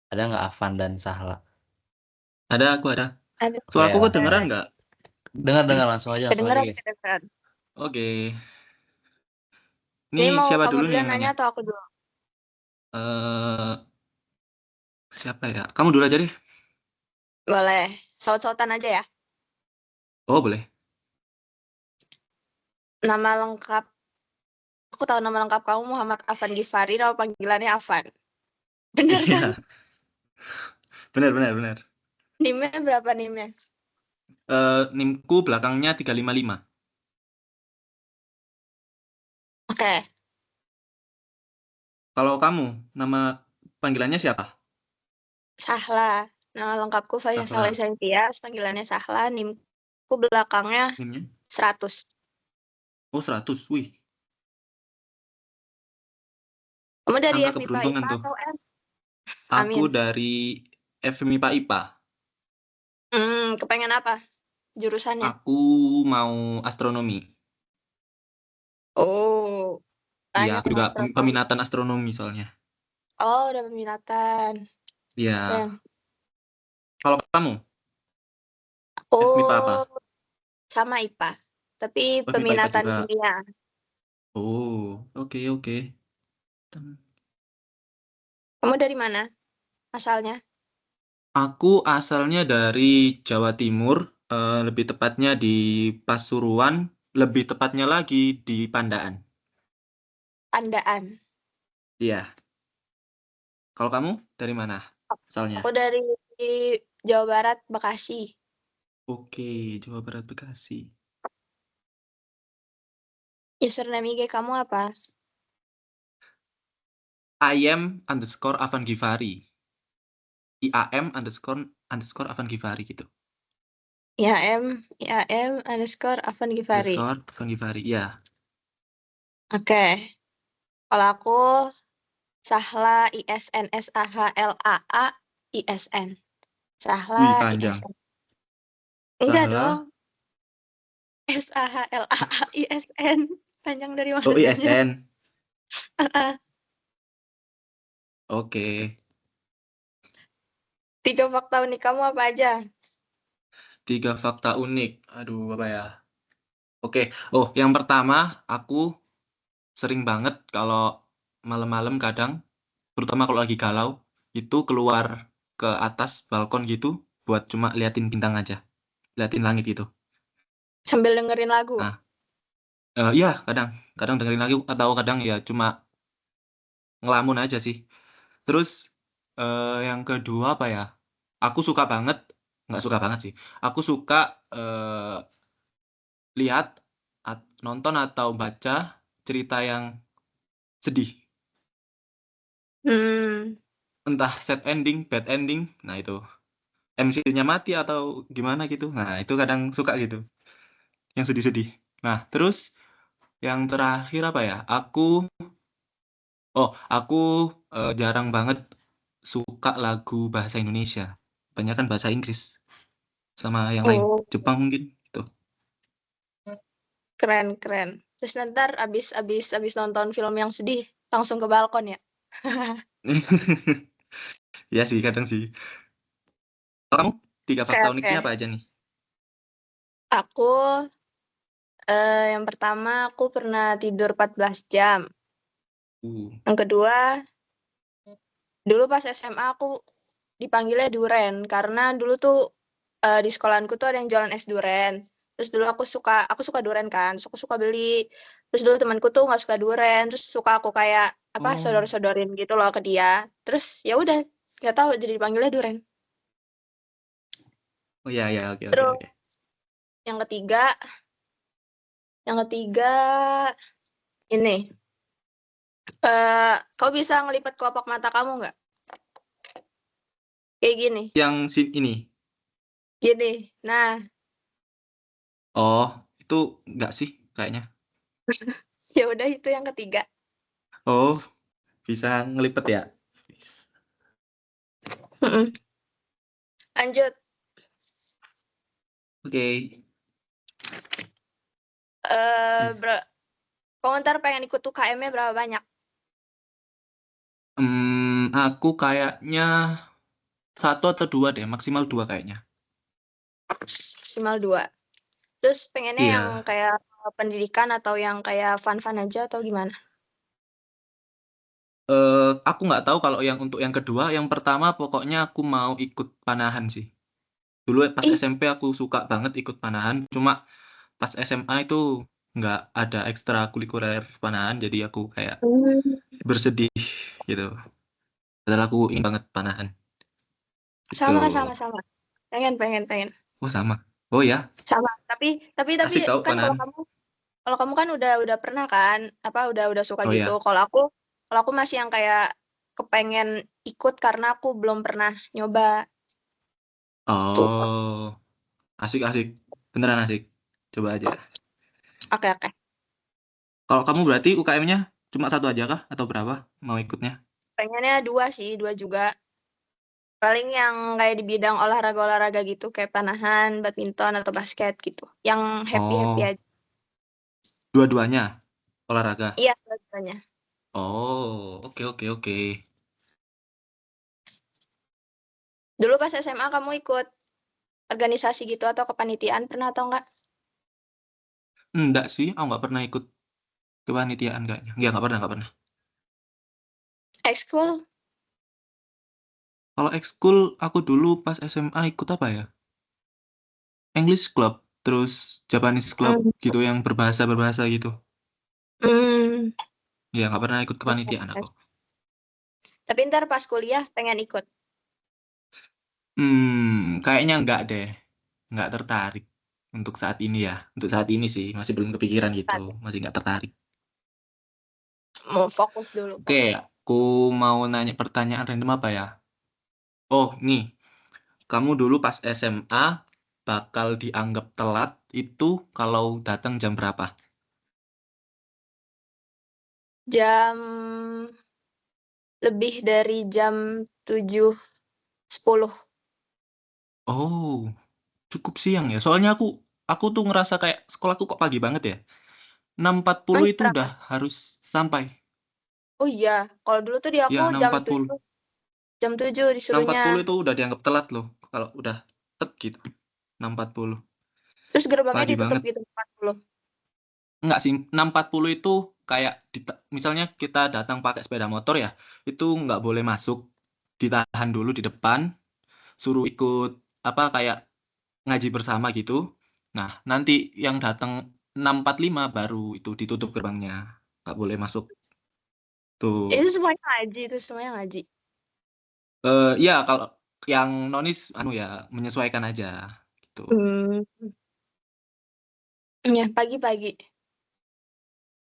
Ada nggak Afan dan Sahla? Ada, aku ada. Ada. Suara aku Oke, kedengeran nggak? dengar langsung aja Kedengeran, guys. kedengeran. Oke. Ini Ini mau siapa kamu dulu nih duluan yang nanya nanya? atau aku dulu? Siapa ya? Kamu dulu aja deh. Boleh. Saut-sautan aja ya. Oh, boleh. Nama lengkap. Aku tahu nama lengkap kamu Muhammad Afan Gifari, nama panggilannya Afan. Bener kan? Iya. Benar. NIM-nya berapa NIM-nya? NIM-ku belakangnya 355. Oke. Kalau kamu, nama panggilannya siapa? Sahla. Nama lengkapku Faisal Sahla. Tias, panggilannya Sahla. NIM-ku belakangnya NIM-nya? 100. Oh, 100. Wih, Kamu dari angka FMIPA keberuntungan IPA tuh. atau M? Aku Amin. dari FMIPA IPA. Kepengen apa? Jurusannya? Aku mau astronomi. Oh, Iya, banyak aku juga astronomi. peminatan astronomi soalnya. Oh, udah peminatan. Iya. Keren. Kalau kamu, Aku FMIPA apa? sama IPA, tapi Oh, FMIPA IPA peminatan juga. kimia. Oh, oke. Kamu dari mana asalnya? Aku asalnya dari Jawa Timur, lebih tepatnya di Pasuruan, lebih tepatnya lagi di Pandaan. Pandaan. Iya. Kalau kamu dari mana asalnya? Aku dari Jawa Barat, Bekasi. Oke, Jawa Barat Bekasi. Username IG kamu apa? IAM_Afan Gifari. IAM__ Afan Gifari gitu. IAM_Afan Gifari. Afan Gifari, ya. Oke. Kalau aku Sahla ISN. Sahla Wih, panjang. ISN. Enggak Sahla. dong. SAHLAAISN. Panjang dari Oh, mananya? ISN. Oke. 3 fakta unik kamu apa aja? 3 fakta unik. Aduh, apa ya? Oke. Oh, yang pertama, aku sering banget kalau malam-malam kadang, terutama kalau lagi galau, itu keluar ke atas balkon gitu buat cuma liatin bintang aja. Liatin langit gitu. Sambil dengerin lagu? Nah, iya kadang dengerin lagu atau kadang ya cuma ngelamun aja sih. Terus yang kedua apa ya? Aku suka banget, nggak suka banget sih. Aku suka lihat, nonton atau baca cerita yang sedih. Entah sad ending, bad ending. Nah itu MC-nya mati atau gimana gitu. Nah itu kadang suka gitu. Yang sedih-sedih. Nah terus yang terakhir apa ya? Aku jarang banget suka lagu bahasa Indonesia. Banyak kan bahasa Inggris sama yang lain. Oh, Jepang mungkin gitu. keren. Terus ntar abis nonton film yang sedih, langsung ke balkon ya? Iya sih kadang sih. Kalau kamu 3 fakta Oke. uniknya apa aja nih? Aku, yang pertama aku pernah tidur 14 jam. Yang kedua, dulu pas SMA aku dipanggilnya Duren, karena dulu tuh di sekolahanku tuh ada yang jualan es duren. Terus dulu aku suka duren kan, terus aku suka beli. Terus dulu temanku tuh nggak suka duren, terus suka aku kayak apa Oh, sodor-sodorin gitu loh ke dia. Terus ya udah, nggak tahu jadi dipanggilnya duren. oh ya oke. Terus yang ketiga ini, kau bisa ngelipat kelopak mata kamu nggak? Kayak gini, Yang ini. gini. Nah, Oh, itu enggak sih. kayaknya. Ya udah itu yang ketiga. Oh, bisa ngelipet ya? Mm-mm. Lanjut. Oke. Komentar pengen ikut UKM-nya berapa banyak? Aku kayaknya 1 atau 2 deh, maksimal 2 kayaknya. Maksimal 2. Terus pengennya Iya. yang kayak pendidikan atau yang kayak fun-fun aja atau gimana? Aku nggak tahu kalau yang untuk yang kedua, yang pertama pokoknya aku mau ikut panahan sih. Dulu pas Ih, SMP aku suka banget ikut panahan, cuma pas SMA itu nggak ada ekstrakurikuler panahan, jadi aku kayak bersedih gitu. Padahal aku ingin banget panahan. sama Gitu. sama sama. Pengen. Oh sama. Oh ya, Sama. Tapi asik tahu kan panahan. kalau kamu kan udah pernah kan, udah suka Oh gitu. ya. Kalau aku masih yang kayak kepengen ikut karena aku belum pernah nyoba tuh. Oh, asik. Beneran asik. Coba aja. Oke. Kalau kamu berarti UKM-nya cuma 1 aja kah? Atau berapa mau ikutnya? Pengennya 2 sih, 2 juga. Paling yang kayak di bidang olahraga gitu, kayak panahan, badminton atau basket gitu. Yang happy Oh, aja. dua-duanya olahraga. Iya, dua-duanya. Oh, oke. Dulu pas SMA kamu ikut organisasi gitu atau kepanitiaan pernah atau enggak? Enggak sih, aku nggak pernah ikut kepanitiaan kayaknya. Ya, nggak pernah. Ekskul? Kalau ekskul, aku dulu pas SMA ikut apa ya? English Club, terus Japanese Club Hmm. gitu yang berbahasa gitu. Hmm. Ya, nggak pernah ikut kepanitiaan aku. Tapi ntar pas kuliah pengen ikut. Kayaknya enggak deh. Nggak tertarik untuk saat ini ya. Untuk saat ini sih, masih belum kepikiran gitu. Masih nggak tertarik. Mau fokus dulu. Oke, aku mau nanya pertanyaan random apa ya? Oh, nih. Kamu dulu pas SMA bakal dianggap telat itu kalau datang jam berapa? Jam lebih dari jam 7.10. Oh, cukup siang ya. Soalnya aku tuh ngerasa kayak sekolahku kok pagi banget ya. 6.40 Emang itu berapa? udah harus sampai. Oh iya, kalau dulu tuh di aku Ya, jam 6.40. 7. Jam 7 disuruhnya. 6.40 itu udah dianggap telat loh. Kalau udah tet gitu. 6.40. Terus gerbangnya Pagi ditutup banget. gitu 40. Enggak sih, 6.40 itu kayak misalnya kita datang pakai sepeda motor ya, itu nggak boleh masuk. Ditahan dulu di depan, suruh ikut apa kayak ngaji bersama gitu. Nah, nanti yang datang 6.45 baru itu ditutup gerbangnya. Nggak boleh masuk. Tuh. Itu semuanya ngaji. Ya kalau yang nonis ya menyesuaikan aja gitu. Hmm. Ya, pagi-pagi.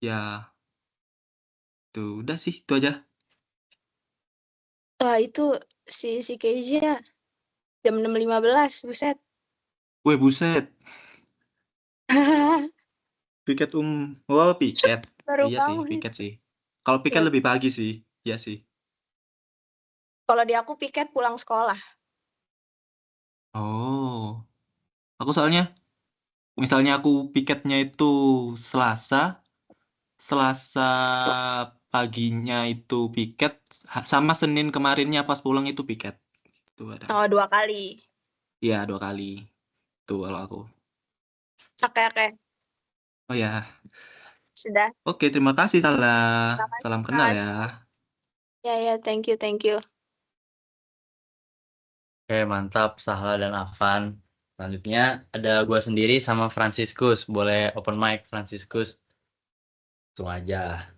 Ya, tuh udah sih itu aja. Wah, itu si Kezia jam 6.15, buset. Weh buset, piket wow piket. Baru Iya sih, bangun. piket sih. Kalau piket Ya. lebih pagi sih. Iya sih. Kalau di aku piket pulang sekolah. Oh, aku soalnya misalnya aku piketnya itu Selasa, Selasa paginya itu piket, sama Senin kemarinnya pas pulang itu piket. Itu ada. Oh, 2 kali. Iya, 2 kali. Tuh kalau aku. Oke. Oh ya. Sudah. Oke, terima kasih Salah. Terima kasih, Salam kenal ya. Ya, thank you. Oke, mantap Sahla dan Afan. Selanjutnya ada gua sendiri sama Franciscus. Boleh open mic Franciscus. Langsung aja.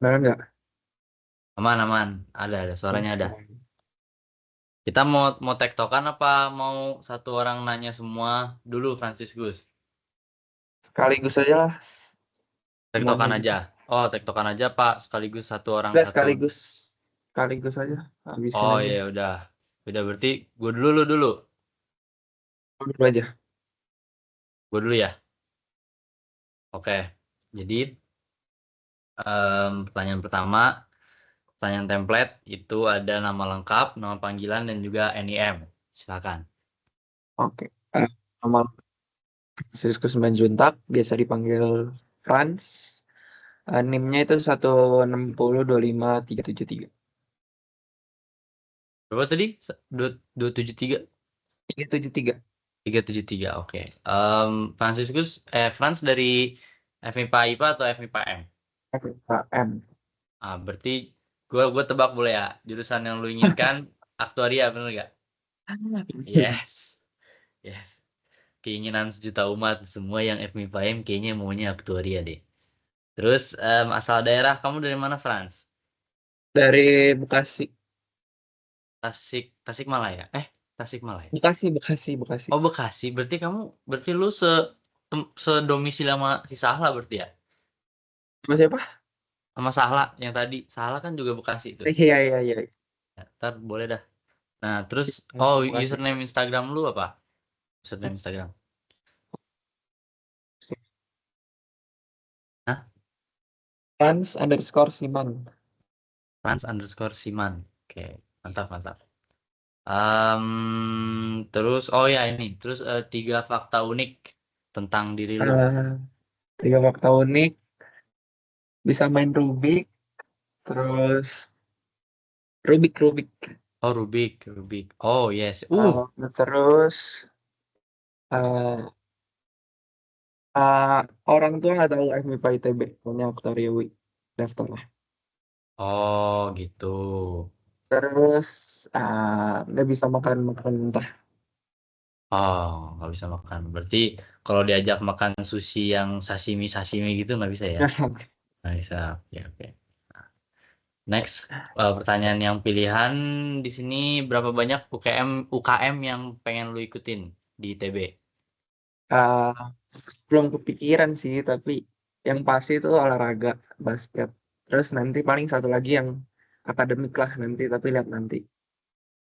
Nah, enggak. Aman. Ada suaranya ada. Kita mau tektokan apa mau satu orang nanya semua dulu Franciscus? Sekaligus aja lah. Tektokan Semuanya. aja. Oh, tektokan aja Pak. Sekaligus satu orang Udah satu. sekaligus aja. Habisin Oh aja. iya udah. Udah berarti gue dulu lu dulu. Dulu aja. Gue dulu ya. Oke. Jadi pertanyaan pertama, pertanyaan template itu ada nama lengkap, nama panggilan, dan juga NIM. Silakan. Oke. Nama Francisco Simanjuntak, biasa dipanggil Franz. NIM-nya itu 1602573. Berapa tadi? 273? 373. 373, oke. Franz dari FMIPA IPA atau FMIPA M? FKM. Berarti gue tebak boleh ya, jurusan yang lu inginkan aktuaria, bener gak? Yes. Yes. Keinginan sejuta umat, semua yang FMIPA M kayaknya maunya aktuaria deh. Terus asal daerah kamu dari mana, Franz? Dari Bekasi. Tasikmalaya. Tasikmalaya. Bekasi. Oh, Bekasi. Berarti lu sedomisili sama si Sahla berarti ya? Sama siapa? Sama Sahla yang tadi. Sahla kan juga Bekasi tuh. Iya. Ya, ntar boleh dah. Nah, terus Bekasi. username Instagram lu apa? Username Instagram. Hah? Franz_Siman. Franz_Siman. Oke, mantap. Terus ini. Terus 3 fakta unik tentang diri lu. 3 fakta unik. Bisa main Rubik. Terus Rubik. Oh, Rubik. Oh, yes. Terus orang tua nggak tahu FMIPA ITB, punya aktuaria UI daftar lah. Oh, gitu. Terus nggak bisa makan mentah. Oh, nggak bisa makan. Berarti kalau diajak makan sushi yang sashimi gitu nggak bisa ya? Nggak bisa. Oke. Next, pertanyaan yang pilihan di sini berapa banyak UKM yang pengen lu ikutin di ITB? Belum kepikiran sih, tapi yang pasti itu olahraga, basket. Terus nanti paling satu lagi yang akademik lah nanti, tapi lihat nanti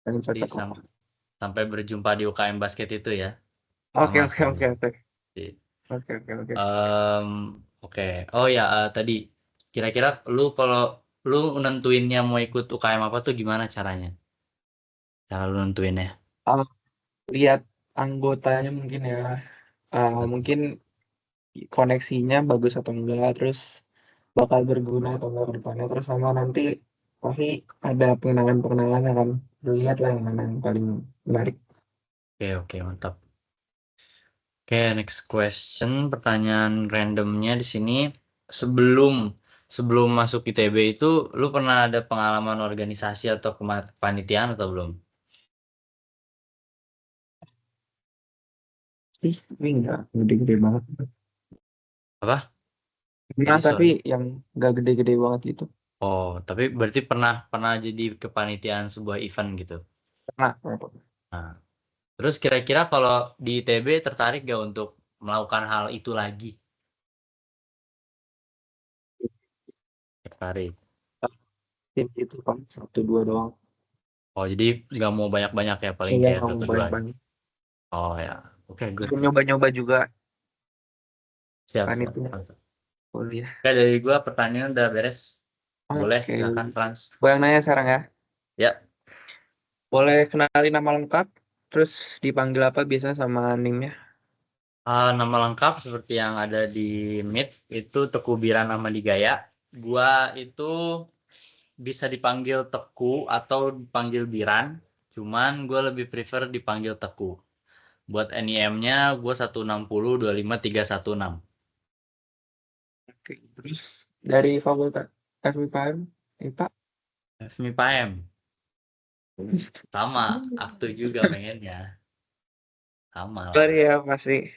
yang Jadi cocok apa. sampai berjumpa di UKM basket itu ya? Oke. Sama. Jadi, Oke. Oke. Oh ya, tadi kira-kira kalau lu nentuinnya mau ikut UKM apa tuh gimana caranya? Cara lu nentuinnya? Lihat anggotanya mungkin ya. Mungkin koneksinya bagus atau enggak, terus bakal berguna atau enggak ke depannya, terus sama nanti pasti ada pengenalan kan, lihat lah yang mana yang paling menarik. Oke, mantap. Oke, next question. Pertanyaan randomnya di sini, sebelum masuk ITB itu, lu pernah ada pengalaman organisasi atau kepanitiaan atau belum? Tapi enggak gede-gede banget. Apa? Nah, Jadi, tapi sorry. yang enggak gede-gede banget gitu. Oh, tapi berarti pernah jadi kepanitiaan sebuah event gitu. Nah, Nah, terus kira-kira kalau di ITB tertarik gak untuk melakukan hal itu lagi? Tertarik. tim itu kan 1-2 doang. Oh, jadi nggak mau banyak-banyak ya, paling Iya, kayak nggak mau 1-2. banyak. Oh ya, oke, good. Nyoba-nyoba juga Siap. panitianya kuliah. Oke, dari gua pertanyaan udah beres. Boleh, Oke. silakan Frans. Gue yang nanya sekarang ya. Ya. Boleh kenalin nama lengkap, terus dipanggil apa biasa sama NIM-nya? Nama lengkap seperti yang ada di Meet itu Teguh Biran Ahmadiyah. Gua itu bisa dipanggil Teguh atau dipanggil Biran. Cuman gue lebih prefer dipanggil Teguh. Buat NIM-nya gue 160253116. Oke, terus dari fakultas FMIPA IPA? FMIPA M. Sama, aktu juga pengennya. Sama lah. Dari ya pasti.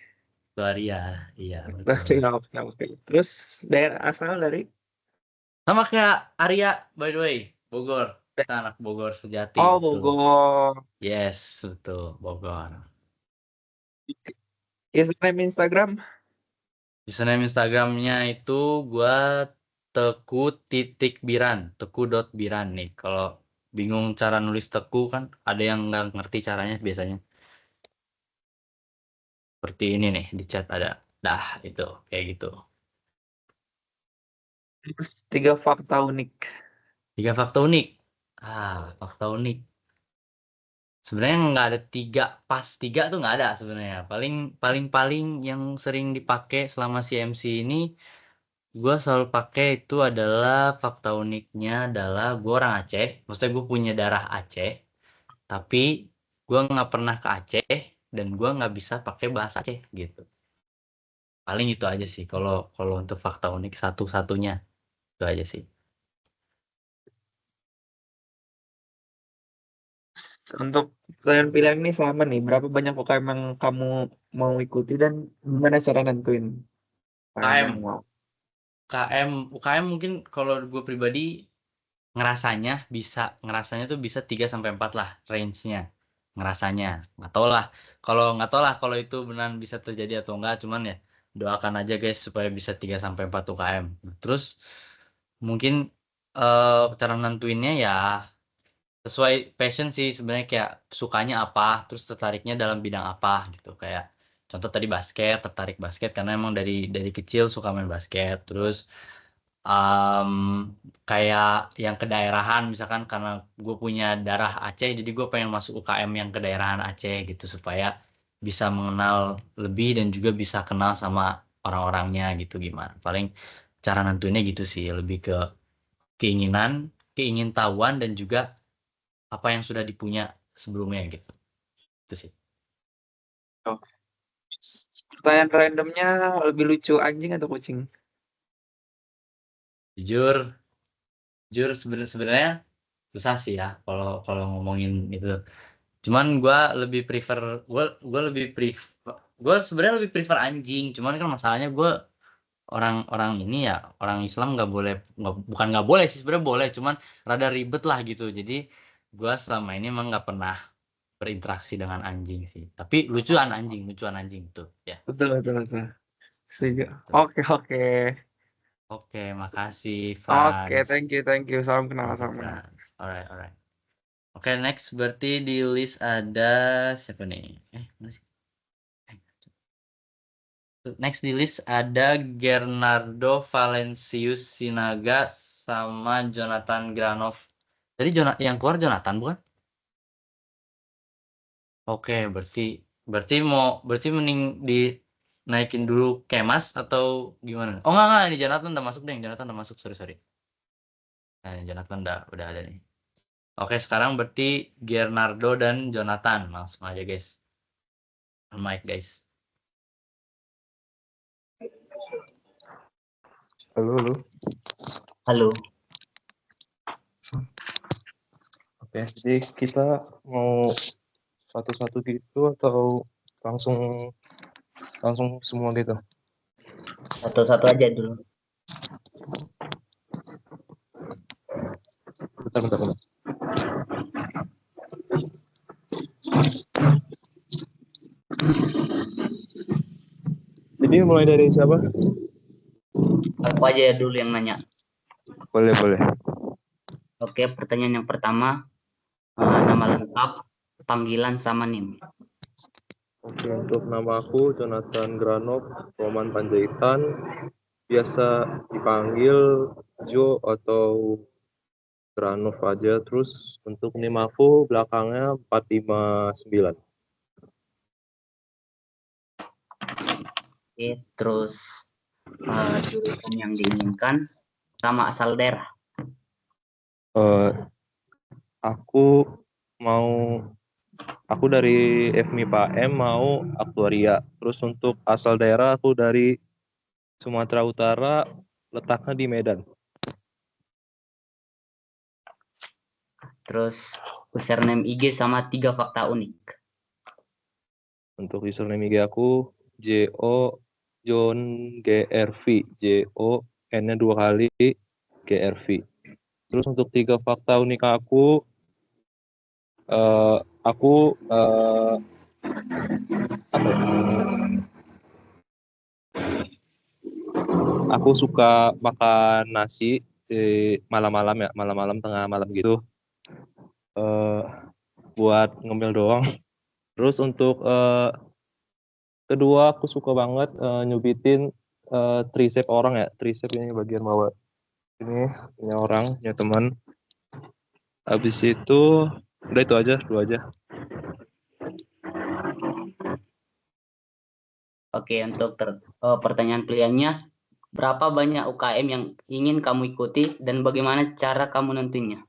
Gloria, iya Dari betul. oke. Terus daerah asal dari? Sama kayak Arya, by the way, Bogor. Kita anak Bogor sejati. Oh, betul. Bogor. Yes, betul, Bogor. Instagram? Username Instagramnya itu gua Teku.Biran, Teku.Biran nih. Kalau bingung cara nulis Teku kan ada yang nggak ngerti caranya biasanya. Seperti ini nih di chat ada. Dah, itu kayak gitu. Terus 3 fakta unik. 3 fakta unik. Fakta unik. Sebenarnya nggak ada 3 tuh nggak ada sebenarnya. Paling yang sering dipakai selama CMC ini, gue selalu pakai itu adalah fakta uniknya adalah gue orang Aceh. Maksudnya gue punya darah Aceh, tapi gue nggak pernah ke Aceh dan gue nggak bisa pakai bahasa Aceh gitu. Paling itu aja sih. Kalau untuk fakta unik satu-satunya itu aja sih. Untuk pertanyaan pilihan ini sama nih. Berapa banyak UKM yang kamu mau ikuti dan gimana cara nentuin UKM yang mau? UKM mungkin kalau gue pribadi ngerasanya tuh bisa 3-4 lah range-nya, ngerasanya nggak tahu lah kalau itu benar bisa terjadi atau enggak, cuman ya doakan aja guys supaya bisa 3-4 UKM. Terus mungkin cara nentuinnya ya sesuai passion sih sebenarnya, kayak sukanya apa, terus tertariknya dalam bidang apa gitu. Kayak contoh tadi basket, tertarik basket karena emang dari kecil suka main basket. Terus um, kayak yang kedaerahan misalkan karena gue punya darah Aceh, jadi gue pengen masuk UKM yang kedaerahan Aceh gitu supaya bisa mengenal lebih dan juga bisa kenal sama orang-orangnya gitu. Gimana paling cara nentuinnya gitu sih, lebih ke keingintahuan dan juga apa yang sudah dipunya sebelumnya gitu. Itu sih. Oh. Pertanyaan randomnya lebih lucu anjing atau kucing? Jujur sebenarnya susah sih ya kalau ngomongin itu. Cuman gue sebenarnya lebih prefer anjing. Cuman kan masalahnya gue orang ini ya, orang Islam bukan nggak boleh sih, sebenarnya boleh, cuman rada ribet lah gitu. Jadi gue selama ini emang nggak pernah berinteraksi dengan anjing sih. Tapi lucuan anjing tuh ya. Betul, betul, betul. Setuju. Gitu. Oke. Oke, makasih Oke, Franz. thank you. Salam kenal, Thank you, salam kenal. Franz. Alright. Oke, next berarti di list ada siapa nih? Mana sih? Next di list ada Gernardo Valencius Sinaga sama Jonathan Granov. Jadi yang keluar Jonathan bukan? Oke, berarti mending dinaikin dulu Kemas atau gimana? Oh enggak, ini Jonathan udah masuk deh, Jonathan udah masuk, sorry. Nah, Jonathan udah ada nih. Oke, sekarang berarti Gernardo dan Jonathan. Langsung aja guys. Mic guys. Halo. Oke, jadi kita mau satu-satu gitu atau langsung semua gitu? Satu-satu aja dulu. Bentar. Jadi mulai dari siapa? Aku aja dulu yang nanya. Boleh. Oke, pertanyaan yang pertama, nama lengkap, panggilan sama NIM. Oke, untuk nama aku Jonathan Granov Roman Panjaitan, biasa dipanggil Jo atau Granov aja. Terus untuk NIM aku belakangnya 459. Oke, terus jurusan yang diinginkan sama asal daerah. Aku dari FMIPA M mau aktuaria. Terus untuk asal daerah aku dari Sumatera Utara, letaknya di Medan. Terus username IG sama 3 fakta unik. Untuk username IG aku JO John GRV, JO N-nya 2 kali GRV. Terus untuk 3 fakta unik aku suka makan nasi di malam-malam tengah malam gitu, buat ngemil doang. Terus untuk kedua aku suka banget nyubitin tricep orang ya. Tricep ini bagian bawah. Ini punya orang, punya teman. Habis itu udah itu aja, dua aja. Oke, untuk pertanyaan pilihannya, berapa banyak UKM yang ingin kamu ikuti dan bagaimana cara kamu nentunya?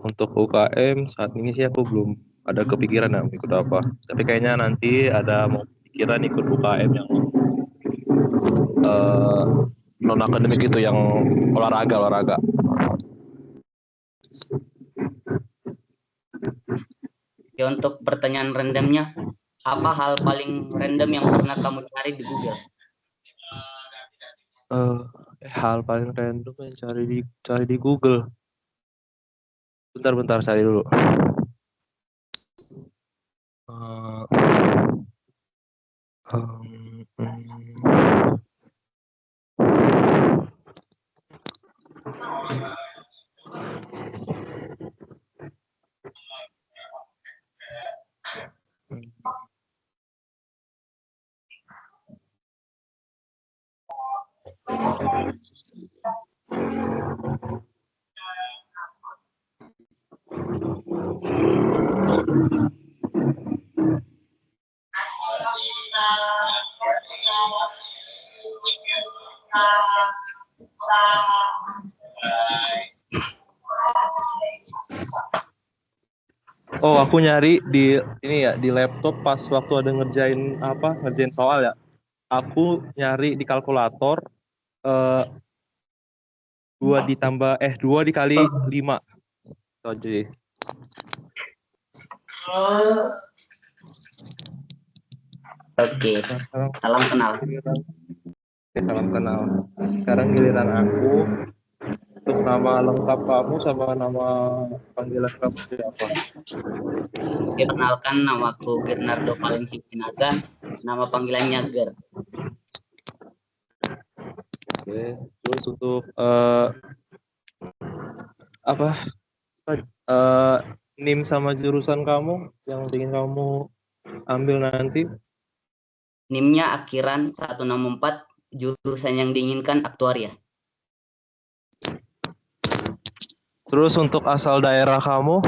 Untuk UKM saat ini sih aku belum ada kepikiran ya ikut apa. Tapi kayaknya nanti ada mau pikiran ikut UKM yang non akademik itu, yang olahraga. Oke, untuk pertanyaan randomnya, apa hal paling random yang pernah kamu cari di Google? Hal paling random yang cari di Google. Bentar cari dulu. Oh, aku nyari di ini ya, di laptop pas waktu ada ngerjain soal ya. Aku nyari di kalkulator 2 dikali 5. Itu aja. Oke, salam kenal. Oke, salam kenal. Sekarang giliran aku. Untuk nama lengkap kamu sama nama panggilan kamu siapa? Oke, perkenalkan, namaku Bernardo Valensi Sinaga, nama panggilannya Ger. Oke, terus untuk NIM sama jurusan kamu yang ingin kamu ambil nanti? NIM-nya akhiran 164, jurusan yang diinginkan aktuaria. Terus untuk asal daerah kamu?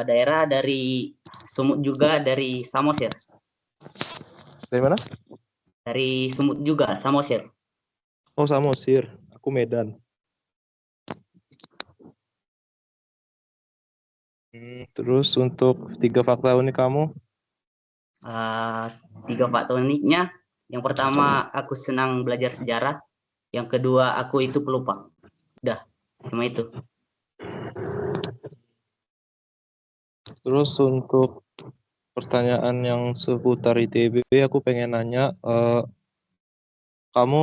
Daerah dari Sumut juga, dari Samosir. Dari mana? Dari Sumut juga, Samosir. Oh, Samosir. Aku Medan. Terus untuk 3 fakta unik kamu? 3 fakta uniknya, yang pertama aku senang belajar sejarah, yang kedua aku itu pelupa. Udah, cuma itu. Terus untuk pertanyaan yang seputar ITB, aku pengen nanya, kamu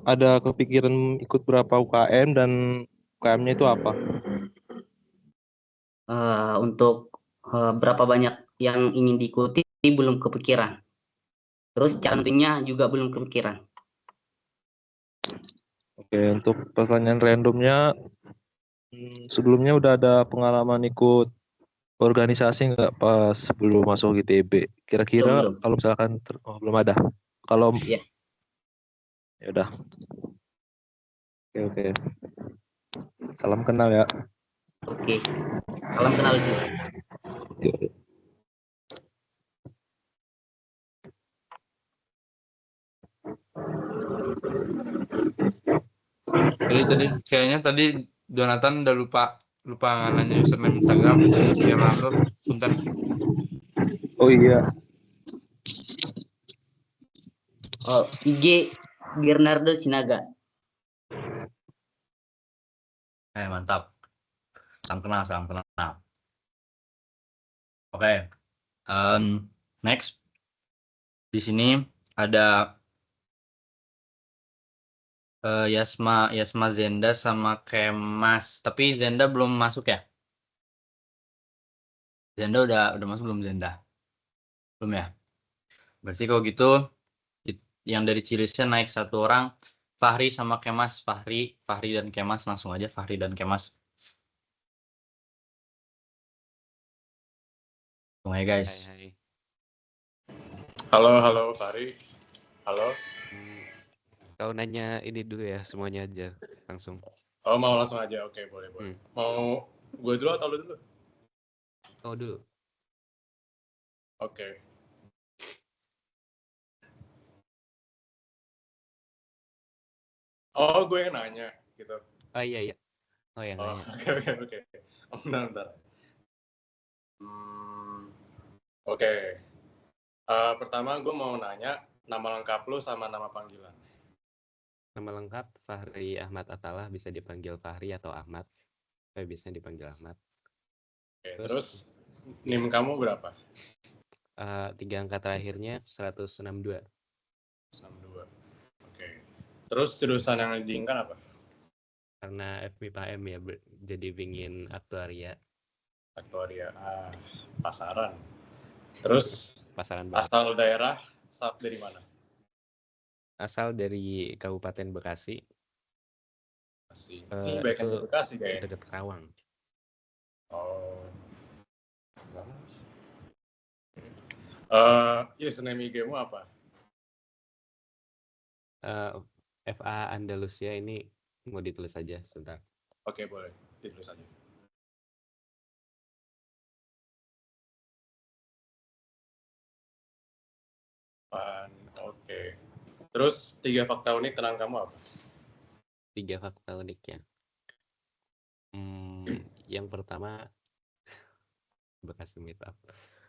ada kepikiran ikut berapa UKM dan UKM-nya itu apa? Untuk berapa banyak yang ingin diikuti belum kepikiran. Terus cantiknya juga belum kepikiran. Oke, untuk pertanyaan randomnya, sebelumnya udah ada pengalaman ikut organisasi nggak pas sebelum masuk ITB? Kira-kira Belum. kalau misalkan belum ada. Kalau Iya. Ya udah. Oke. Salam kenal ya. Oke. Salam kenal juga. Tadi kayaknya Jonathan udah lupa nanya username Instagram, jadi Bernardo, bentar. Oh iya. Oh, IG Bernardo Sinaga. Mantap. Salam kenal. Oke. Next. Di sini ada Yasma Zenda sama Kemas. Tapi Zenda belum masuk ya? Zenda udah masuk belum Zenda? Belum ya? Berarti kalau gitu yang dari Cilisnya naik 1 orang, Fahri sama Kemas. Fahri dan Kemas, langsung aja Fahri dan Kemas. Hai Hai guys. hai. Halo Fahri. Halo. Kau nanya ini dulu ya, semuanya aja langsung. Oh, mau langsung aja. Oke, boleh. Mau gue dulu atau lu dulu? Kau dulu. Oke. Oh, gue yang nanya gitu. Oh iya. Oh yang nanya. Oke. Bentar. Oke. Pertama gue mau nanya nama lengkap lu sama nama panggilan. Nama lengkap Fahri Ahmad Atalah, bisa dipanggil Fahri atau Ahmad. Tapi biasanya dipanggil Ahmad. Oke, terus NIM kamu berapa? 3 angka terakhirnya 162. 162. Oke. Terus jurusan yang diinginkan apa? Karena FMIPAM ya, jadi ingin aktuaria. Aktuaria. Pasaran. Terus Pasaran asal daerah dari mana? Asal dari Kabupaten Bekasi. Ini baik di Bekasi kayaknya. Dekat Karawang. Oh. Username IG-mu apa? FA Andalusia, ini mau ditulis aja sebentar. Oke, boleh. Ditulis aja. Oke. Terus 3 fakta unik tentang kamu apa? 3 fakta uniknya. Yang pertama Bekasi Meetup.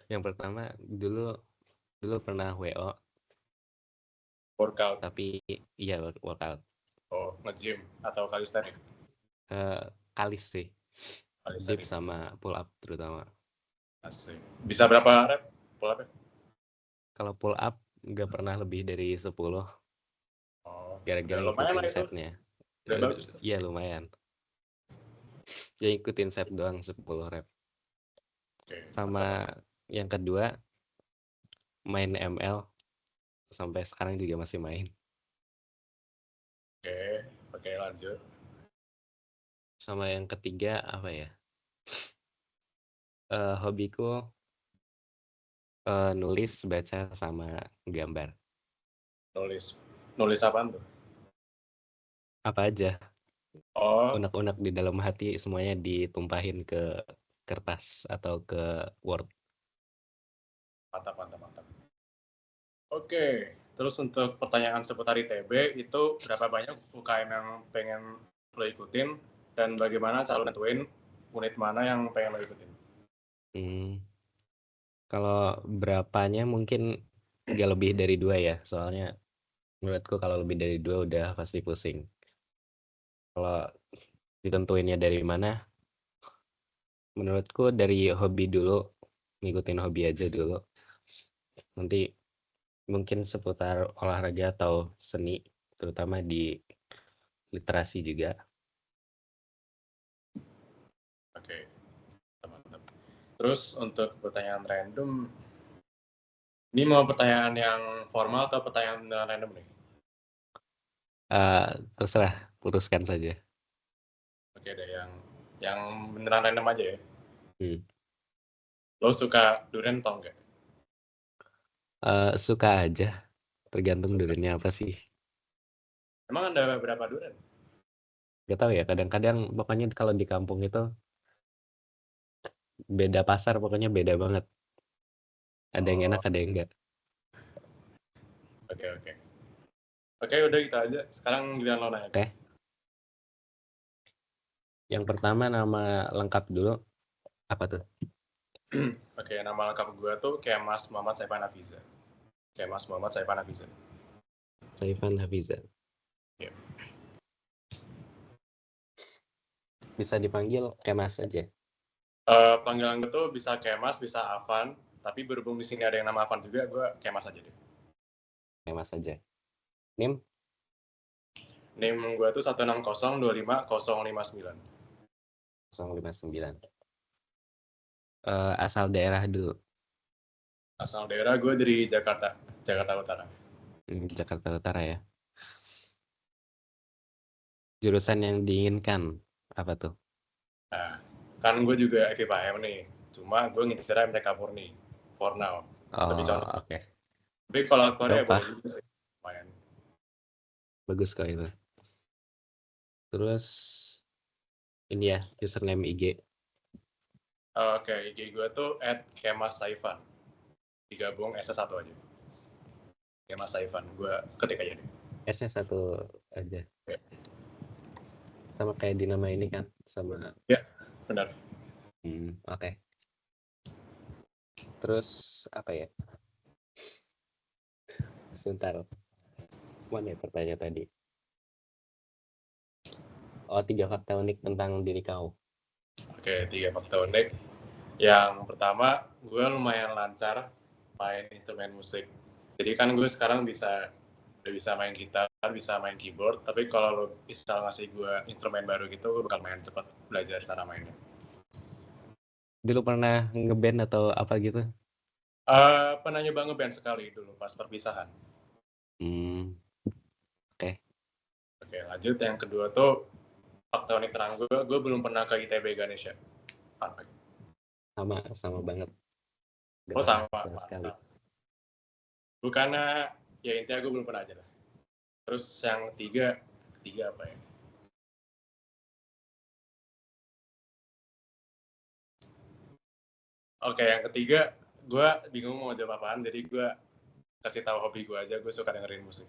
Yang pertama dulu pernah WO. Workout. Tapi iya workout. Oh, nge-gym atau calisthenics? Kalis sih. Dip Calisthenics. sama pull up terutama. Asik. Bisa berapa rep pull up? Kalau pull up nggak pernah lebih dari 10. Gara-gara lumayan ngikutin setnya. Udah bagus. Iya lumayan. Ya ikutin set doang 10 rep. Sama yang kedua main ML, sampai sekarang juga masih main. Oke, lanjut. Sama yang ketiga apa ya? Hobiku nulis, baca, sama gambar. Nulis apaan tuh? Apa aja. Oh. Unek-unek di dalam hati semuanya ditumpahin ke kertas atau ke Word. Mantap. Oke, terus untuk pertanyaan seputar ITB, itu berapa banyak UKM yang pengen lo ikutin, dan bagaimana cara lo nentuin unit mana yang pengen lo ikutin? Kalau berapanya mungkin nggak lebih dari 2 ya, soalnya menurutku kalau lebih dari 2 udah pasti pusing. Kalau ditentuinnya dari mana, menurutku dari hobi dulu, ngikutin hobi aja dulu. Nanti mungkin seputar olahraga atau seni, terutama di literasi juga. Oke, mantap. Terus untuk pertanyaan random, ini mau pertanyaan yang formal atau pertanyaan random nih? Terserah, putuskan saja. Oke deh, yang beneran random aja ya. Lo suka durian atau enggak? Suka aja, tergantung duriannya apa sih. Emang ada berapa durian? Gak tahu ya, kadang-kadang pokoknya kalau di kampung itu beda pasar, pokoknya beda banget. Ada yang enak, ada yang enggak. Oke, udah gitu aja. Sekarang giliran lo nanya. Oke. Yang pertama nama lengkap dulu. Apa tuh? Oke, nama lengkap gue tuh Kemas Muhammad Saifan Hafiza. Kemas Muhammad Saifan Hafiza. Saifan Hafiza. Yep. Bisa dipanggil Kemas aja. Panggilan gue tuh bisa Kemas, bisa Afan. Tapi berhubung di sini ada yang nama Afan juga, gue Kemas aja deh. Kemas aja. NIM? NIM gue tuh 160250059. 059. Asal daerah dulu. Asal daerah gue dari Jakarta Utara. Jakarta Utara ya. Jurusan yang diinginkan apa tuh? Nah, kan gue juga FIPAM nih. Cuma gue ngincer MTK Murni. for now. Oh, Lebih condong. oke. Tapi kalau Korea Apa? boleh juga sih. Lumayan. Bagus kok itu. Terus ini ya, username IG. Oke, IG gue tuh @kemassaifan. Digabung S1 aja. Kemas Saifan, gue ketik aja deh. S-nya satu aja. Ya. Sama kayak di nama ini kan, sama. Ya, benar. Oke. Terus apa ya? Sebentar. Mana ya pertanyaan tadi? Oh, 3 fakta unik tentang diri kau. Oke, 3 fakta unik. Yang pertama, gue lumayan lancar main instrumen musik. Jadi kan gue sekarang udah bisa main gitar, bisa main keyboard, tapi kalau lo bisa ngasih gue instrumen baru gitu, gue bakal main cepet belajar cara mainnya. Dulu pernah ngeband atau apa gitu? Pernah nyoba ngeband sekali dulu pas perpisahan. Oke. Oke, lanjut. Yang kedua tuh, fakta unik terang gue belum pernah ke ITB Ganesha. Fun fact. Sama banget. Oh, sama sekali. Bukannya, ya intinya gue belum pernah aja lah. Terus yang ketiga apa ya? Oke, yang ketiga, gue bingung mau jawab apaan, jadi gue kasih tahu hobi gue aja, gue suka dengerin musik.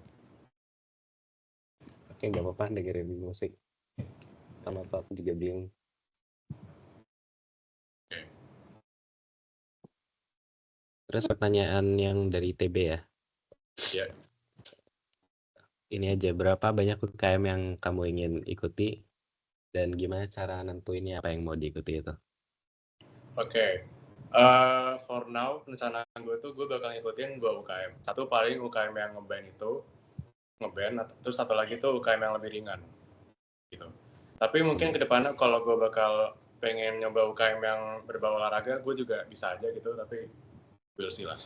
Oke, nggak apa-apa dengerin musik. Sama apa, aku juga bingung. Oke. Terus pertanyaan yang dari TB ya? Iya. Ini aja, berapa banyak UKM yang kamu ingin ikuti? Dan gimana cara nentuinnya apa yang mau diikuti itu? Oke. For now, rencana gue tuh gue bakal ngikutin 2 UKM. Satu paling UKM yang ngeband, terus satu lagi tuh UKM yang lebih ringan. Gitu. Tapi mungkin kedepannya kalau gue bakal pengen nyoba UKM yang berbau olahraga, gue juga bisa aja gitu, tapi we'll see lah.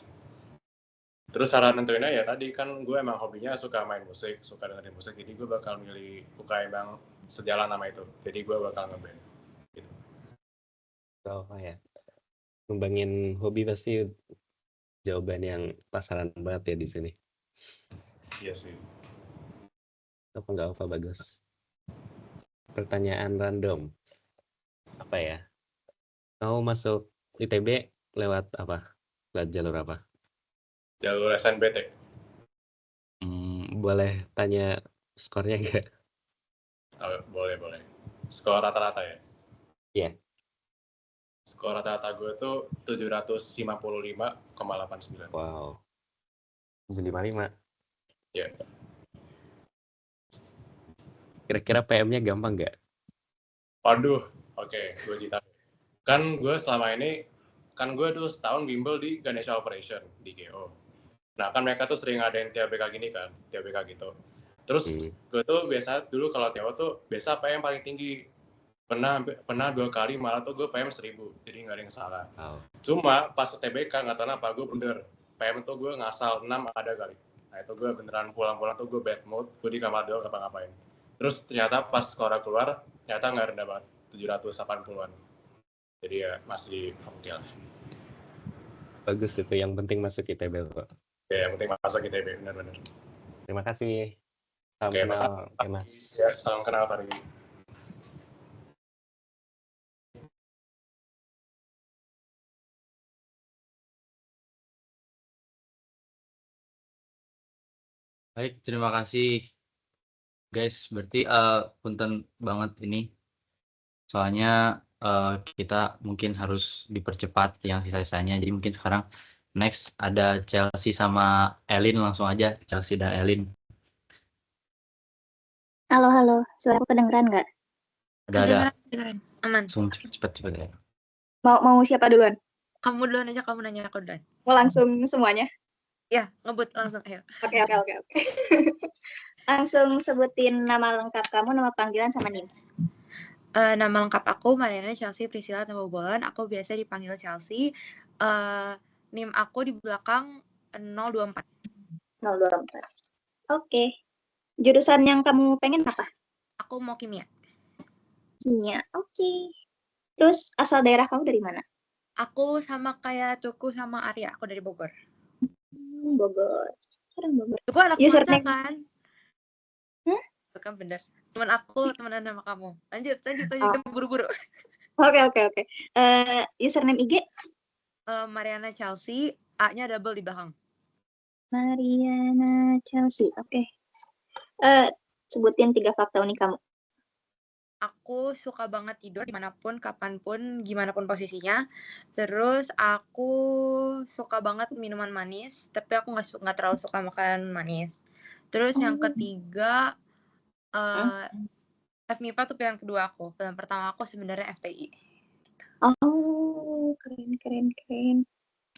Terus cara nentuinnya ya tadi kan gue emang hobinya suka main musik, suka dengerin musik, jadi gue bakal milih UKM yang sejalan sama itu. Jadi gue bakal ngeband. Gitu. Oh ya, ngembangin hobi pasti jawaban yang pasaran banget ya di sini. Iya sih. Apa nggak apa bagus. Pertanyaan random. Apa ya? Kamu masuk ITB lewat apa? Lewat jalur apa? Jalur SNBT. Boleh tanya skornya nggak? Oh, boleh. Skor rata-rata ya? Iya. Skor rata-rata gue tuh 755,89. Wow. 755. Iya. Kira-kira PM-nya gampang nggak? Waduh, oke, gue cerita. Kan gue selama ini, kan gue tuh setahun bimbel di Ganesha Operation, di GO. Nah, kan mereka tuh sering ngadain TABK gini kan, TABK gitu. Terus gue tuh biasa dulu kalau TO tuh biasa PM paling tinggi. Pernah 2 kali malah tuh gue PM 1000, jadi nggak ada yang salah. Cuma pas TBK nggak tahu kenapa gue bener PM tuh gue ngasal 6 ada kali. Nah itu gue beneran pulang-pulang tuh gue bad mood, gue di kamar doang ngapa-ngapain. Terus ternyata pas skor keluar ternyata nggak rendah banget, 780-an. Jadi ya masih oke lah. Bagus itu, yang penting masuk ITB kok. Ya, yang penting masuk ITB, benar-benar. Terima kasih. Salam kenal, Mas. Ya, salam kenal Fari. Baik, terima kasih guys. Berarti punten banget ini. Soalnya kita mungkin harus dipercepat yang sisa-sisanya. Jadi mungkin sekarang next ada Chelsea sama Elin, langsung aja Chelsea dan Elin. Halo, suaraku kedengeran nggak? Ada. Kedengeran. Aman. Langsung cepet ya. Mau siapa duluan? Kamu duluan aja, kamu nanya aku duluan. Mau langsung semuanya? Ya, ngebut langsung, ayo. Oke. Langsung sebutin nama lengkap kamu, nama panggilan sama NIM. Nama lengkap aku Mariana Chelsea Priscilla Tambobolan. Aku biasa dipanggil Chelsea. NIM aku di belakang 024. 024. Oke. Jurusan yang kamu pengen apa? Aku mau kimia. Kimia, oke. Terus asal daerah kamu dari mana? Aku sama kayak Tuku sama Arya, aku dari Bogor. Bogor. Orang Bogor. Tuku anak Semansa Username. kan? Hah? Itu kan bener. Teman aku, temenan sama kamu. Lanjut, Oh. buru-buru. Oke. Username IG? Mariana Chelsea, A-nya double di belakang. Mariana Chelsea. Oke. Sebutin 3 fakta unik kamu. Aku suka banget tidur dimanapun, kapanpun, gimana pun posisinya. Terus aku suka banget minuman manis, tapi aku nggak terlalu suka makanan manis. Terus yang ketiga, FMIPA tuh pilihan kedua aku. Pilihan pertama aku sebenarnya FTI. Oh, keren.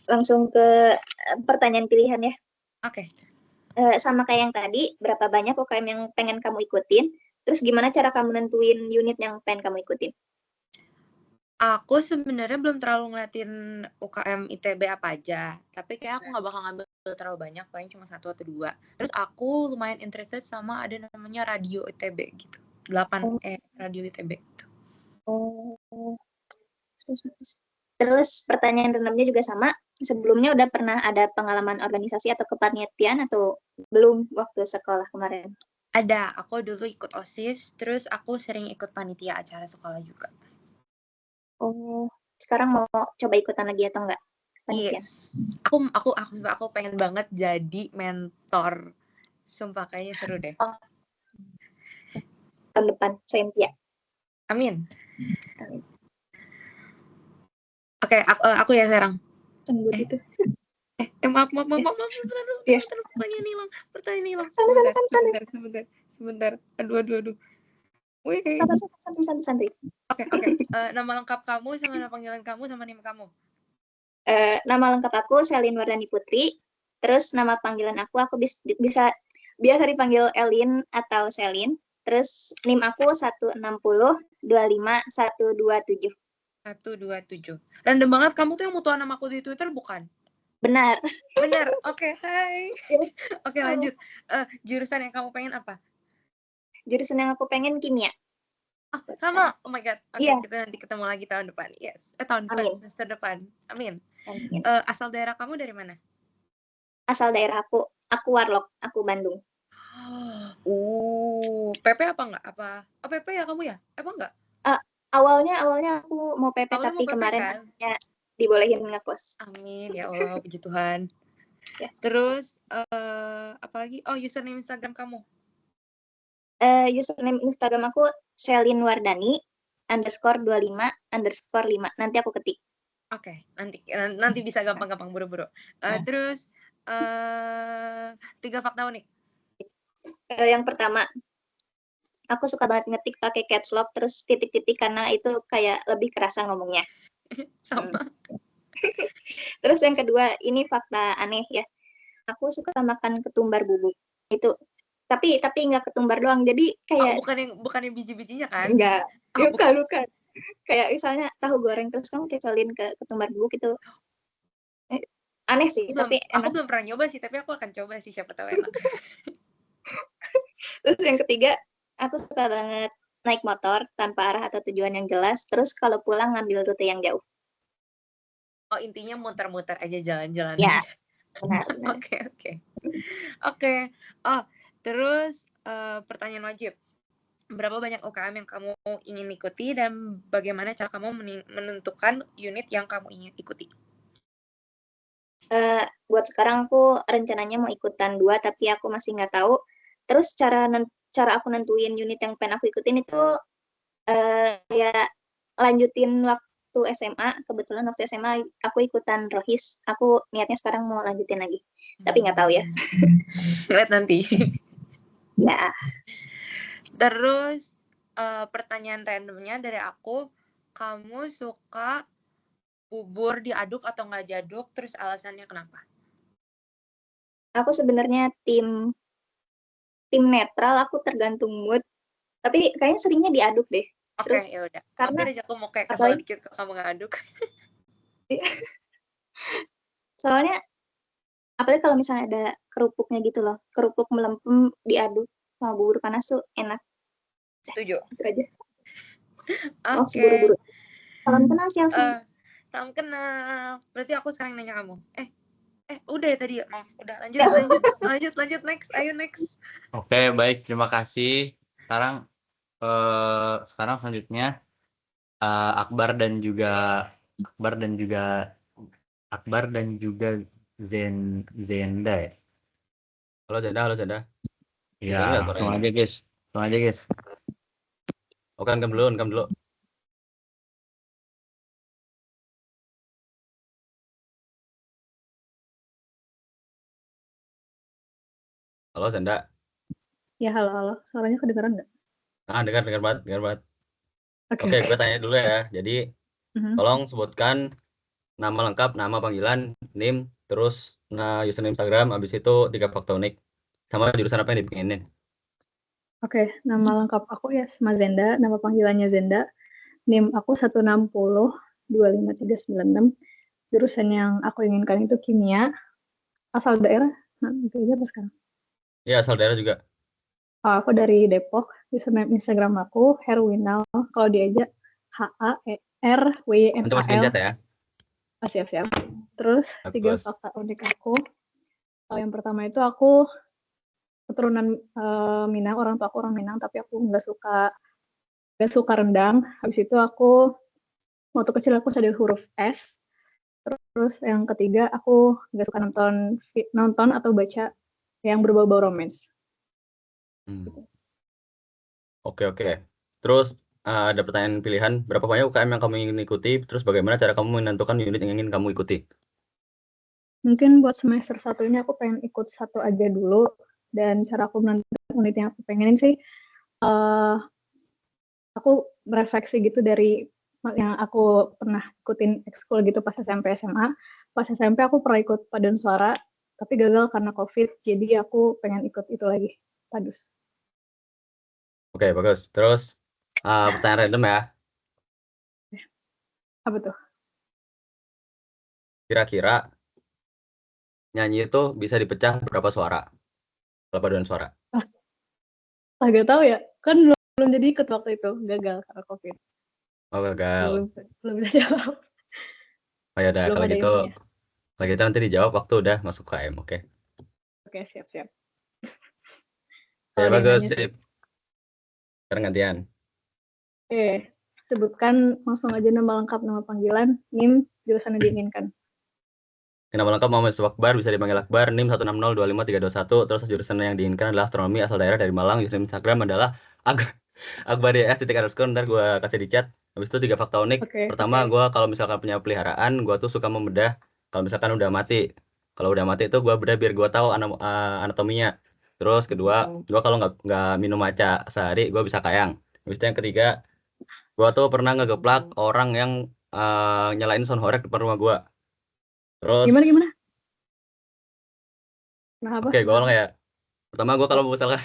Langsung ke pertanyaan pilihan ya. Oke. Sama kayak yang tadi, berapa banyak UKM yang pengen kamu ikutin? Terus gimana cara kamu nentuin unit yang pengen kamu ikutin? Aku sebenarnya belum terlalu ngeliatin UKM ITB apa aja, tapi kayak aku nggak bakal ngambil terlalu banyak, paling cuma 1 atau 2. Terus aku lumayan interested sama ada namanya radio ITB gitu, 8E radio ITB gitu. Oh. Terus pertanyaan renamnya juga sama. Sebelumnya udah pernah ada pengalaman organisasi atau kepanitiaan atau belum waktu sekolah kemarin? Ada, aku dulu ikut OSIS, terus aku sering ikut panitia acara sekolah juga. Oh, sekarang mau coba ikutan lagi atau enggak? Yes. Aku pengen banget jadi mentor. Sumpah kayaknya seru deh. Oh. Tahun depan, Cynthia. Amin. Oke, aku ya sekarang. Gitu. Maaf. Yes. Pertanyaan hilang. Sebentar. Aduh. Wih. Santai. Oke. Nama lengkap kamu sama nama panggilan kamu sama NIM kamu. Nama lengkap aku Selin Wardani Putri. Terus nama panggilan aku biasa dipanggil Elin atau Selin. Terus NIM aku 160255127. 127. Random banget, kamu tuh yang mutuan nama aku di Twitter bukan? Benar. Oke, hai. Oke, lanjut. Jurusan yang kamu pengen apa? Jurusan yang aku pengen kimia. Sama. Oh my god. Oke, Iya. kita nanti ketemu lagi tahun depan. Yes. Tahun depan, Amin. semester depan. Amin. Amin. Asal daerah kamu dari mana? Asal daerah aku Warlock, aku Bandung. PP apa enggak? PP ya kamu ya? Apa enggak? Awalnya aku mau PP, Awalnya tapi mau PP, kemarin kan? dibolehin ngekos. Amin, ya Allah, puji Tuhan. Ya. Terus apalagi? Oh, username Instagram kamu? Username Instagram aku Selin Wardani _25_5. Nanti aku ketik. Oke, nanti bisa gampang buru-buru. Terus 3 fakta unik. Yang pertama, aku suka banget ngetik pakai caps lock terus titik-titik karena itu kayak lebih kerasa ngomongnya. Sama. Terus yang kedua, ini fakta aneh ya. Aku suka makan ketumbar bubuk. Itu tapi nggak ketumbar doang. Jadi kayak bukan yang biji-bijinya kan? Enggak. Bukan. Kayak misalnya tahu goreng terus kamu cecolin ke ketumbar bubuk itu. Aneh sih, tapi aku belum pernah nyoba sih, tapi aku akan coba sih, siapa tahu enak. Terus yang ketiga, aku suka banget naik motor tanpa arah atau tujuan yang jelas, terus kalau pulang ngambil rute yang jauh. Oh, intinya muter-muter aja, jalan-jalan. Ya, benar. Oke. Oh, terus pertanyaan wajib. Berapa banyak UKM yang kamu ingin ikuti dan bagaimana cara kamu menentukan unit yang kamu ingin ikuti? Buat sekarang aku rencananya mau ikutan 2, tapi aku masih nggak tahu. Terus cara aku nentuin unit yang pengen aku ikutin itu ya lanjutin waktu SMA. Kebetulan waktu SMA aku ikutan Rohis. Aku niatnya sekarang mau lanjutin lagi, tapi nggak tahu ya. Lihat nanti. Ya. Terus pertanyaan randomnya dari aku, kamu suka bubur diaduk atau nggak diaduk? Terus alasannya kenapa? Aku sebenarnya tim netral, aku tergantung mood. Tapi kayaknya seringnya diaduk deh. Oke, ya udah. Karena aku mau kayak kesel dikit kalau kamu nggak aduk. Soalnya apalagi kalau misalnya ada kerupuknya gitu loh, kerupuk melempem diaduk sama bubur panas tuh enak. Setuju. Itu aja. Oke. Buru-buru. Salam kenal Chelsea. Salam kenal. Berarti aku sekarang nanya kamu. Udah ya tadi ya? Maaf, udah lanjut next. Ayo next. Oke, baik, terima kasih. Sekarang selanjutnya Akbar dan juga Zenda ya. Halo Zenda. Ya, Dengar nggak langsung suaranya? aja guys. Oke, kam dulu. Halo Zenda. Ya, halo. Suaranya kedengeran nggak? Dengar banget. Oke. Oke, gue tanya dulu ya. Jadi, Mhm. tolong sebutkan nama lengkap, nama panggilan, NIM, terus username Instagram, habis itu 3 fakta unik. Sama jurusan apa yang dipinginin. Oke, nama lengkap aku Yasma Zenda, nama panggilannya Zenda. NIM aku 160-25396. Jurusan yang aku inginkan itu kimia. Asal daerah, itu aja apa sekarang? Iya, asal daerah juga. Aku dari Depok. Username Instagram aku Herwinal. Kalau diajak HAERWYNAL. Nanti masukin chat ya. Siap. Terus 3 Bagus. fakta unik aku. Yang pertama itu aku keturunan Minang, orang tua aku orang Minang, tapi aku nggak suka rendang. Habis itu aku waktu kecil aku sadar huruf S. Terus yang ketiga aku nggak suka nonton atau baca yang berbau-bau romance. Oke. Terus ada pertanyaan pilihan, berapa banyak UKM yang kamu ingin ikuti, terus bagaimana cara kamu menentukan unit yang ingin kamu ikuti? Mungkin buat semester 1 ini aku pengen ikut 1 aja dulu, dan cara aku menentukan unit yang aku pengenin sih, aku merefleksi gitu dari yang aku pernah ikutin ekskul gitu pas SMP, SMA. Pas SMP aku pernah ikut paduan suara, tapi gagal karena COVID, jadi aku pengen ikut itu lagi, padus. Oke, bagus. Terus pertanyaan random ya. Apa tuh? Kira-kira nyanyi itu bisa dipecah berapa suara? Kalau paduan suara. Gak tahu ya, kan belum jadi ikut waktu itu, gagal karena COVID. Oh, gagal. Belum bisa jawab. Oh ya udah, Belum kalau ada gitu ilmunya. nanti dijawab waktu udah masuk KM, oke? Oke, siap. Ya Kalau dia bagus, nanya sih. sip. Sekarang gantian. Oke, sebutkan langsung aja nama lengkap, nama panggilan, NIM, jurusan yang diinginkan. Nama lengkap Muhammad Yusuf Akbar, bisa dipanggil Akbar, NIM 160-25321, terus jurusan yang diinginkan adalah astronomi, asal daerah dari Malang, username Instagram adalah Akbar_DS__. Ntar gue kasih di chat. Habis itu 3 fakta unik. Oke. Pertama, gue kalau misalkan punya peliharaan, gue tuh suka membedah. Kalau misalkan udah mati. Kalau udah mati itu gue bedah biar gue tahu anatominya. Terus kedua, gue kalau nggak minum maca sehari, gue bisa kayang. Habis itu yang ketiga, gue tuh pernah ngegeplak orang yang nyalain sound horeg depan rumah gue. Terus Gimana? Kenapa? Oke, gue ulang ya. Pertama, gue kalau misalkan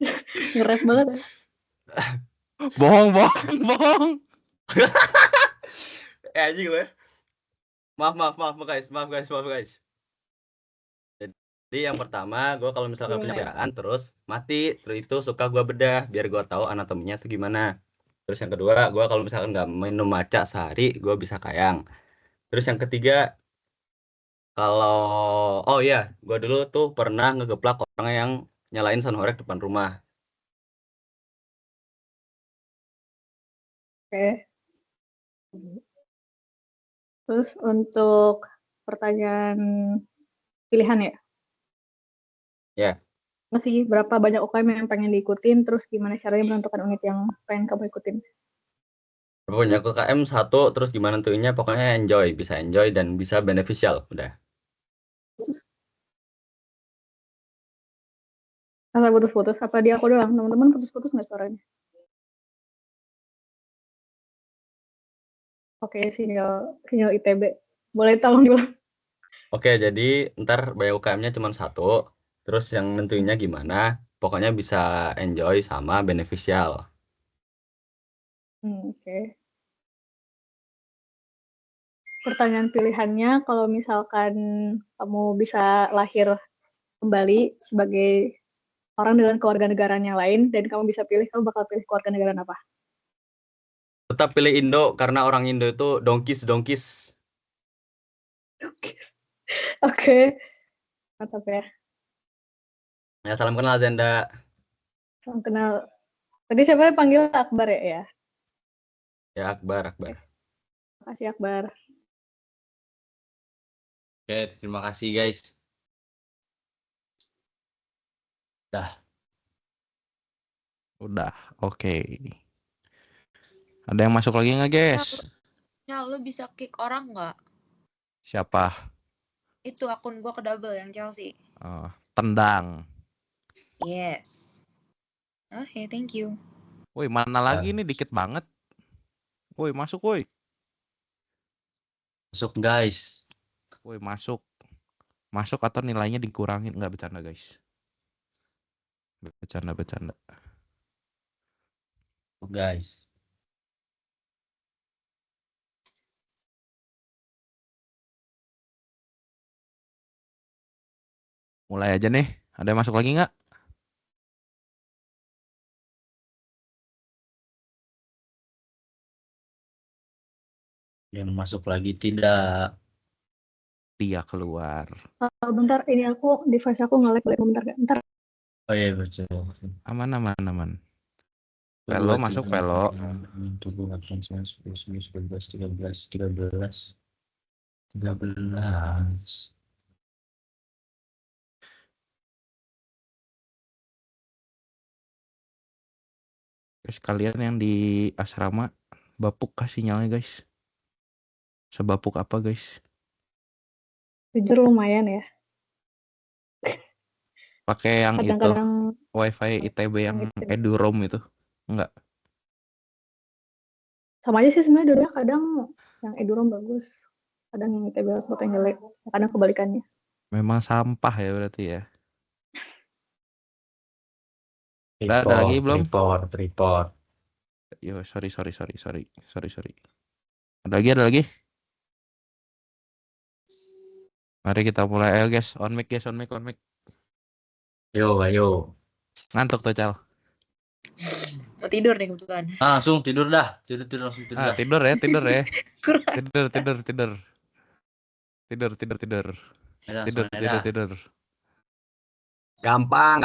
nge-rap banget ya. Bohong. Anjing gue. Maaf guys. Jadi yang pertama, gue kalau misalkan punya peliharaan terus mati, terus itu suka gue bedah biar gue tahu anatominya tuh gimana. Terus yang kedua, gue kalau misalkan nggak minum maca sehari, gue bisa kayang. Terus yang ketiga, oh iya, gue dulu tuh pernah ngegeplak orang yang nyalain sound horeg depan rumah. Oke. Terus untuk pertanyaan pilihan ya? Ya. Masih berapa banyak UKM yang pengen diikutin, terus gimana caranya menentukan unit yang pengen kamu ikutin? Berapa banyak UKM? 1, terus gimana tentunya? Pokoknya enjoy, bisa enjoy dan bisa beneficial, udah. Asal putus-putus, apa dia aku doang? Teman-teman putus-putus nggak suaranya? Oke, sinyal ITB. Boleh tolong diulang? Oke, jadi ntar banyak UKM-nya cuma 1, terus yang nentuinnya gimana? Pokoknya bisa enjoy sama beneficial. Oke. Pertanyaan pilihannya, kalau misalkan kamu bisa lahir kembali sebagai orang dengan kewarganegaraan yang lain dan kamu bisa pilih, kamu bakal pilih kewarganegaraan apa? Tetap pilih Indo karena orang Indo itu dongkis. Oke, mantap ya. Ya, salam kenal Zenda. Salam kenal. Tadi siapa yang panggil Akbar ya? Ya, Akbar. Makasih Akbar. Oke, terima kasih guys. Udah, oke. Ada yang masuk lagi nggak, guys? Ya, lu bisa kick orang nggak? Siapa? Itu akun gua ke double yang Chelsea. Tendang. Yes. Oke, thank you. Woi, mana lagi nih? Dikit banget. Woi, masuk woi. Masuk guys. Woi, masuk. Masuk atau nilainya dikurangin. Nggak, bercanda guys. Bercanda. Guys. Mulai aja nih. Ada yang masuk lagi nggak? Yang masuk lagi tidak. Dia keluar. Bentar, ini device aku nge-lag bentar. Oh iya betul. Aman. Velo masuk Velo. 13. Guys, kalian yang di asrama bapuk kah sinyalnya guys? Sebapuk apa guys? Jujur lumayan ya. Pakai yang Kadang-kadang itu WiFi ITB yang EduRoam itu? Enggak. sama aja sih sebenarnya, dua kadang yang EduRoam bagus, kadang yang ITB hotspot yang jelek, kadang kebalikannya. Memang sampah ya berarti ya. Ada lagi belum? Report. Yo, sorry. Ada lagi? Mari kita mulai. Ayo guys, on mic. Yo, ayo. Ngantuk tuh, Cal. Mau tidur nih kebetulan. Langsung tidur dah. Tidur langsung tidur dah. Tidur ya. Kurang. Tidur. Gampang.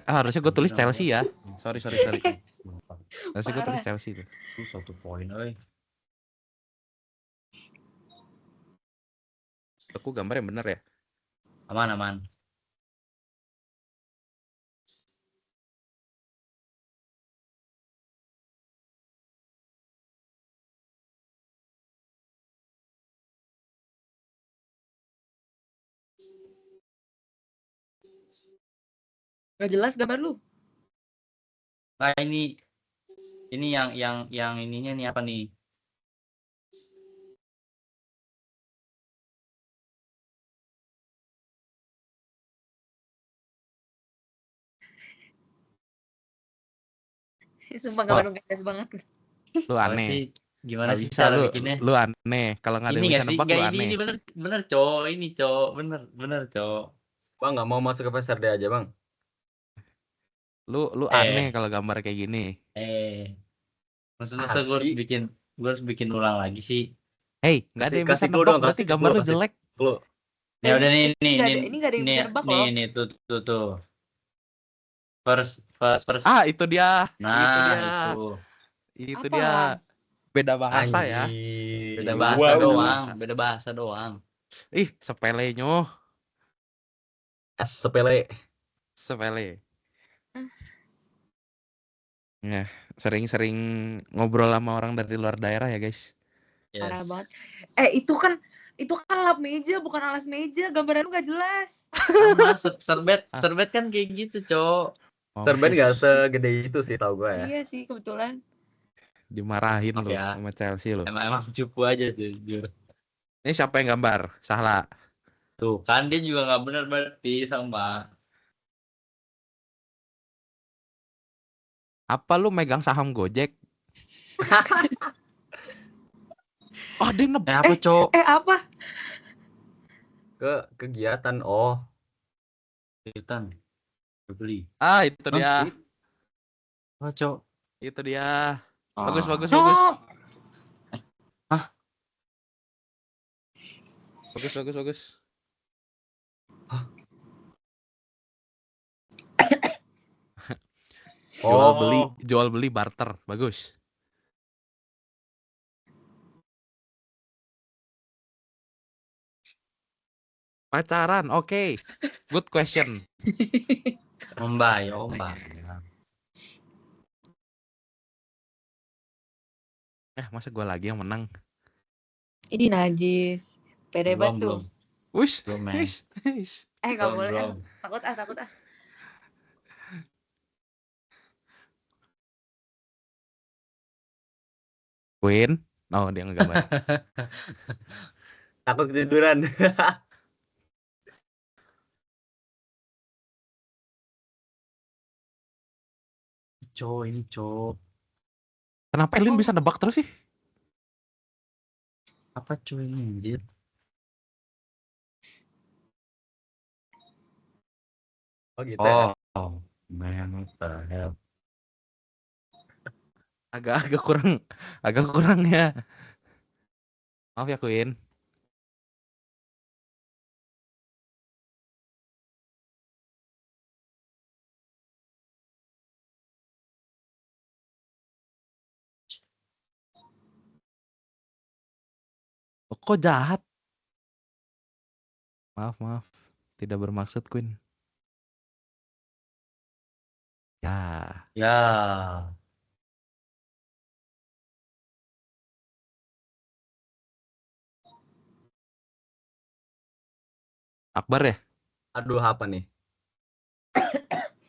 Harusnya gue tulis Chelsea ya. Sorry. Harusnya gue tulis Chelsea tuh. 1 poin, oi. Aku gambar yang bener ya. Aman. Gak jelas gambar lu. Nah, ini yang ininya nih apa nih? Sumpah gambar lu jelas banget. Lu aneh. Sih? Gimana sih bisa cara lu, bikinnya? lu aneh. Kalau nggak ada yang bisa nebak lu aneh. Ini bener cowok. Ini cowok. Bener cowok. Bang, nggak mau masuk ke PSRD aja bang? Lu aneh kalau gambar kayak gini. Masa gue harus bikin ulang lagi sih. Hey, nggak ada yang bisa nebak, berarti gambar lu jelek. Ya udah nih. Ini nggak ada yang bisa nebak loh. Nih tuh. First. Itu dia. Nah, itu dia. Beda bahasa ya. Beda bahasa doang. Ih, sepele nyoh. Sepele. Ya, sering-sering ngobrol sama orang dari luar daerah ya, guys. Parah banget. Itu kan lap meja, bukan alas meja. Gambaran lu gak jelas. Sama serbet kan kayak gitu, Cok. Serbet gak segede itu sih tau gue ya. Iya sih, kebetulan. Dimarahin lu sama Chelsea lu. Emang cupu aja jujur. Ini siapa yang gambar? Sahla. Tuh, kan dia juga gak benar berarti sama. Apa lu megang saham Gojek? Dia nebak. Apa, Cok? Apa? Kegiatan, Kegiatan. Beli. Itu dia. Cok. Itu dia. Bagus, bagus, Cok. bagus. Hah? Bagus, bagus, bagus. Oh, Jual beli barter. Bagus. Pacaran, oke. Good question. Omba. Masa gue lagi yang menang? Ini najis. Pede banget tuh. Belum. Wish, Belum, men. wish, wish. Gak boleh. Belum. Takut ah. Queen. Oh, dia ngegambar. takut ketiduran. Cok, ini cok. Kenapa Elin bisa nebak terus sih? Apa cok ini anjir? Oh gitu ya. Oh, man, what the hell? Agak kurang ya. Maaf ya Queen. Kok jahat? Maaf. Tidak bermaksud Queen. Ya. Akbar ya? Aduh, apa nih?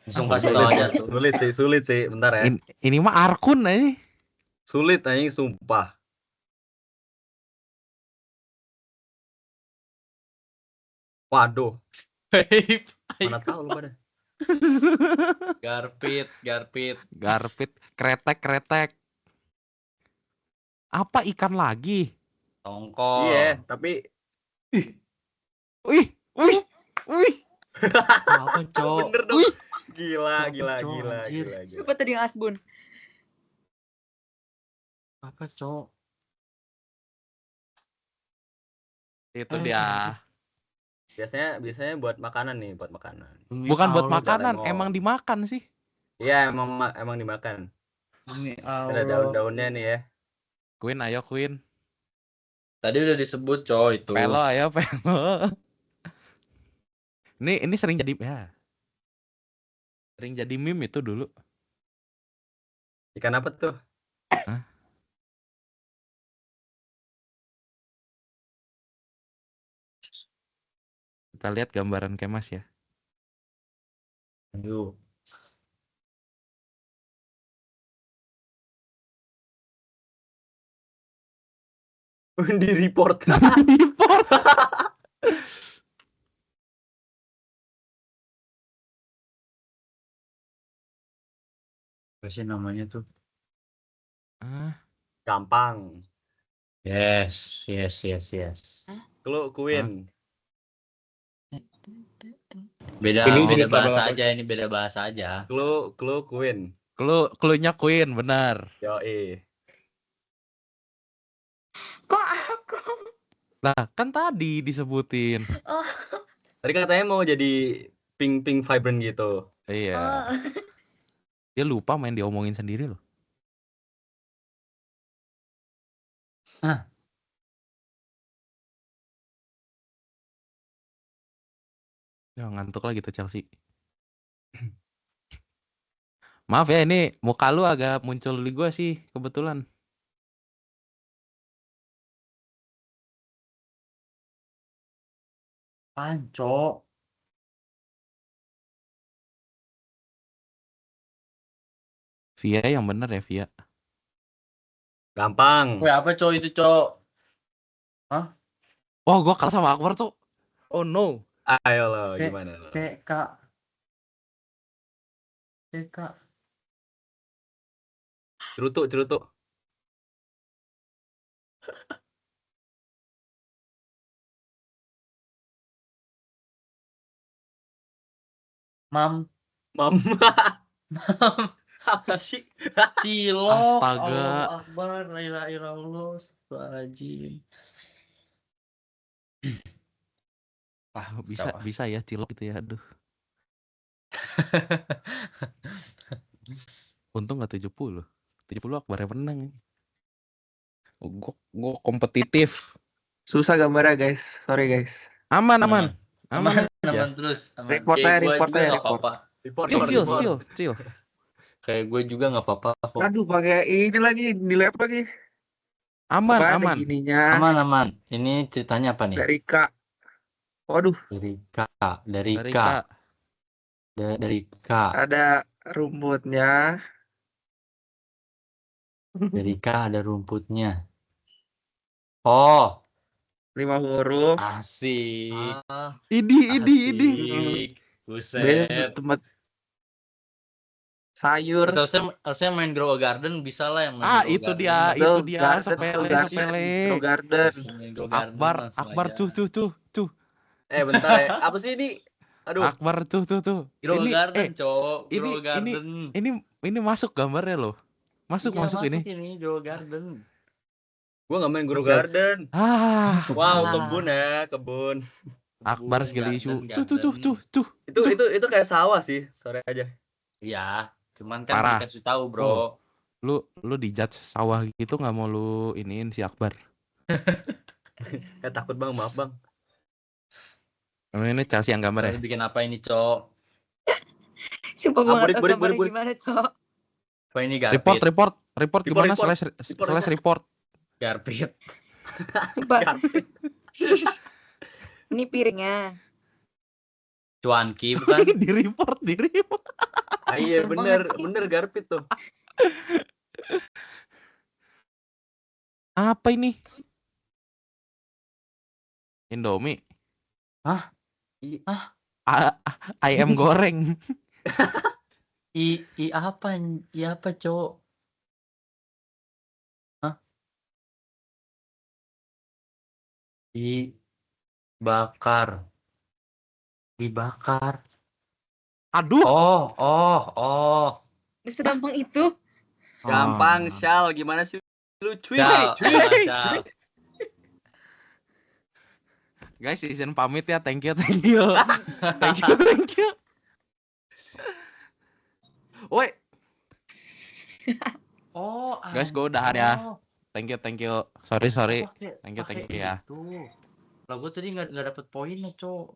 Langsung kasih tau aja tuh. Sulit sih. Bentar ya. Ini mah Arkun aja. Sulit anjing, sumpah. Waduh. Mana tahu lu pada. Garpit. Kretek. Apa ikan lagi? Tongkol. Iya, tapi Wih. Apa cok? bener dong. Gila. Siapa tadi yang Asbun? Apa cok? Itu dia. Biasanya buat makanan nih, buat makanan. Bukan buat Allah, makanan, Doraemon. emang dimakan sih. Iya, emang dimakan. Demi Ada Allah. daun-daunnya nih ya. Queen, ayo Queen. Tadi udah disebut cok itu. Pelo, ayo Pelo. Ini sering jadi sering jadi meme itu dulu. Ikan apa tuh? Hah? Kita lihat gambaran Kemas ya. Ayo. Di report. Apa sih namanya tuh? Gampang. Yes. Clue Queen. Beda Ini jenis label bahasa apa? aja, ini beda bahasa aja. Clue Queen. Clue-nya Queen, benar. Yoi. Kok aku? Lah, kan tadi disebutin. Oh. Tadi katanya mau jadi pink vibrant gitu. Iya. Oh. Dia lupa main diomongin sendiri loh. Ya, ngantuk lagi tuh Chelsea. Maaf ya, ini muka lu agak muncul di gua sih kebetulan. Pancok. Via yang bener ya, Via. Gampang. Weh, apa cok itu cok? Hah? Oh, gua kalah sama Akbar tuh. Oh no. Ayo lo, gimana lo? TK. Cerutuk. Mam. Apa sih? Cilok. Astaga. Allahu Akbar. La ilaha illallah. Astagfirullahaladzim. Bisa ya cilok gitu ya. Aduh. Untung nggak 70. 70 Akbar yang menang. Gue kompetitif. Susah gambarnya guys. Sorry guys. Aman. Aman aja. terus. Aman. Report Kayak aja, gue report juga aja, nggak report. apa-apa. Chill. Kayak gue juga nggak apa-apa kok. Aduh, pakai ini lagi di lab lagi. Aman. Apaan gininya? Aman. Ini ceritanya apa nih? Dari Kak. Waduh, Dari K. ada rumputnya. Dari K ada rumputnya. Oh, 5 huruf. asik. Idi. Asik. Biasanya Buset. tempat sayur. Harusnya main Grow a Garden bisa lah yang main Grow a Itu Garden. dia, Betul, itu dia. garden, Sepele. Grow garden. Main Grow Garden langsung Akbar, aja. cuh. Bentar ya. Apa sih ini? Aduh. Akbar, tuh. Grow a Ini, Garden, cowok. Grow a ini- Garden. Ini masuk gambarnya loh. Masuk Iya, ini. Grow a Garden. Gua nggak main Grow Garden. Wow, kebun ya, kebun. Akbar segala Garden, isu. garden. Tuh. Itu kayak sawah sih, sore aja. Iya, cuman kan Parah. dikasih tahu, bro. Lu dijudge sawah gitu nggak mau lu iniin si Akbar. Takut bang, maaf bang. Ini Chelsea yang gambar ya. Baru bikin apa ini, Cok? Sumpah gue nggak tahu Burik. gambarnya gimana, Cok. Apa ini Garpit? Report gimana Report. slash report. Garpit. Sumpah. Ini piringnya. Cuanki bukan? di report. Iya Sumpah bener Garpit tuh. Apa ini? Indomie. Hah? Ayam goreng. I apa? I apa, Cok? Hah? Dibakar. Aduh. Oh. Udah segampang itu. Gampang, Syal. Gimana sih lu cuy? Syal. Guys, izin pamit ya. Thank you. Thank you. Woi. Oh, Guys, gue udahan ya. Thank you. Sorry. Thank you ya. Lah gue tadi nggak dapet poinnya, Cok.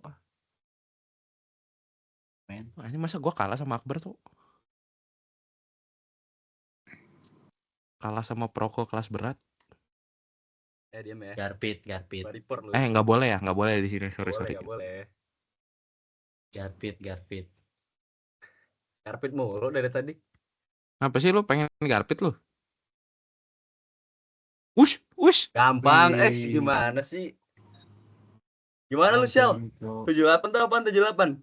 Ini masa gue kalah sama Akbar tuh? Kalah sama Proko kelas berat. Diam ya. Garpit. Report lu. Nggak boleh di sini. Sorry. Nggak boleh. Garpit. Garpit mulu dari tadi. Apa sih lu pengen Garpit lu? Wush. Gampang. Gimana sih? Gimana lu, Syal? 78 tuh apaan? 78.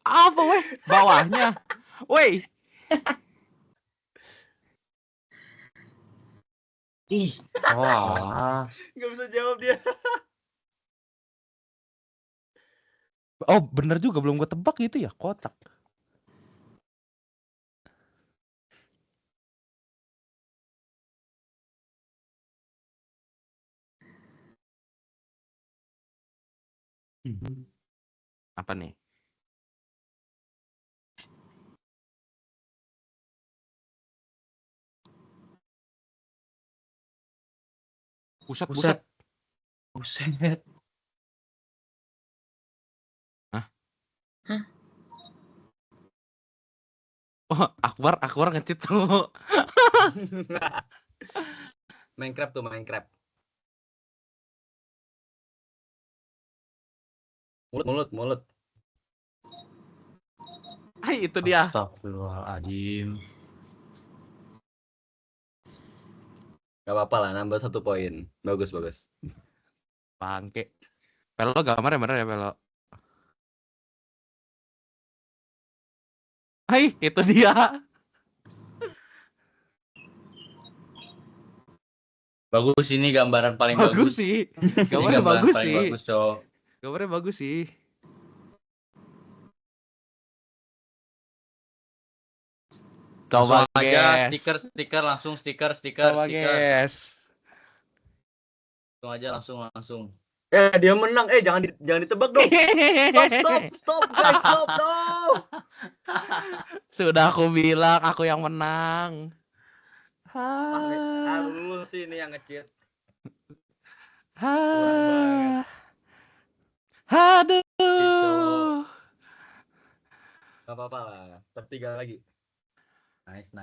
Apa weh? Bawahnya. Weh. Wah. Nggak bisa jawab dia. Oh, bener juga belum gue tebak gitu ya, kocak. Apa nih? Buset. Hah? Oh, Akbar nge-cheat tuh. Minecraft. Mulut. Hai, itu dia. Astagfirullahaladzim. Gak apa-apa lah, nambah 1 poin. Bagus. Bangke. Pelo gambar ya bener ya, Pelo. Hai, itu dia. Bagus, ini gambaran paling Bagus bagus. sih. Ini Gambarnya gambaran bagus paling sih. bagus, cowok. Gambarnya bagus sih. Coba Langsung aja guys. stiker langsung stiker. Coba guys. Langsung aja langsung. Dia menang. Jangan ditebak dong. Stop guys, stop dong. Sudah aku bilang aku yang menang. Lu sih ini yang nge-cheat. Aduh. Gak apa-apa lah. Tertiga lagi. Nice.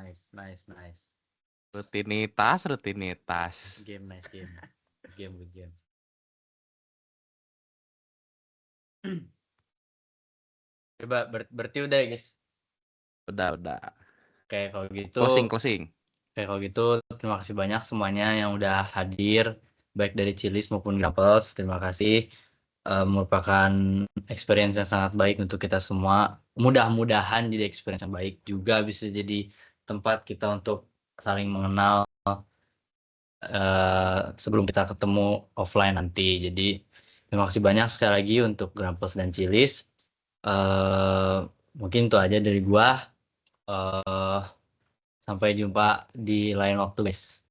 Rutinitas. Game, nice game. Good game. Coba berarti udah ya guys. Udah. Oke, kalau gitu. Closing. Oke, kalau gitu terima kasih banyak semuanya yang udah hadir, baik dari Chillies maupun Grapples. Terima kasih. Merupakan experience yang sangat baik untuk kita semua. Mudah-mudahan jadi experience yang baik juga, bisa jadi tempat kita untuk saling mengenal sebelum kita ketemu offline nanti. Jadi terima kasih banyak sekali lagi untuk Grapples dan Chillies. Mungkin itu aja dari gua. Sampai jumpa di lain waktu guys.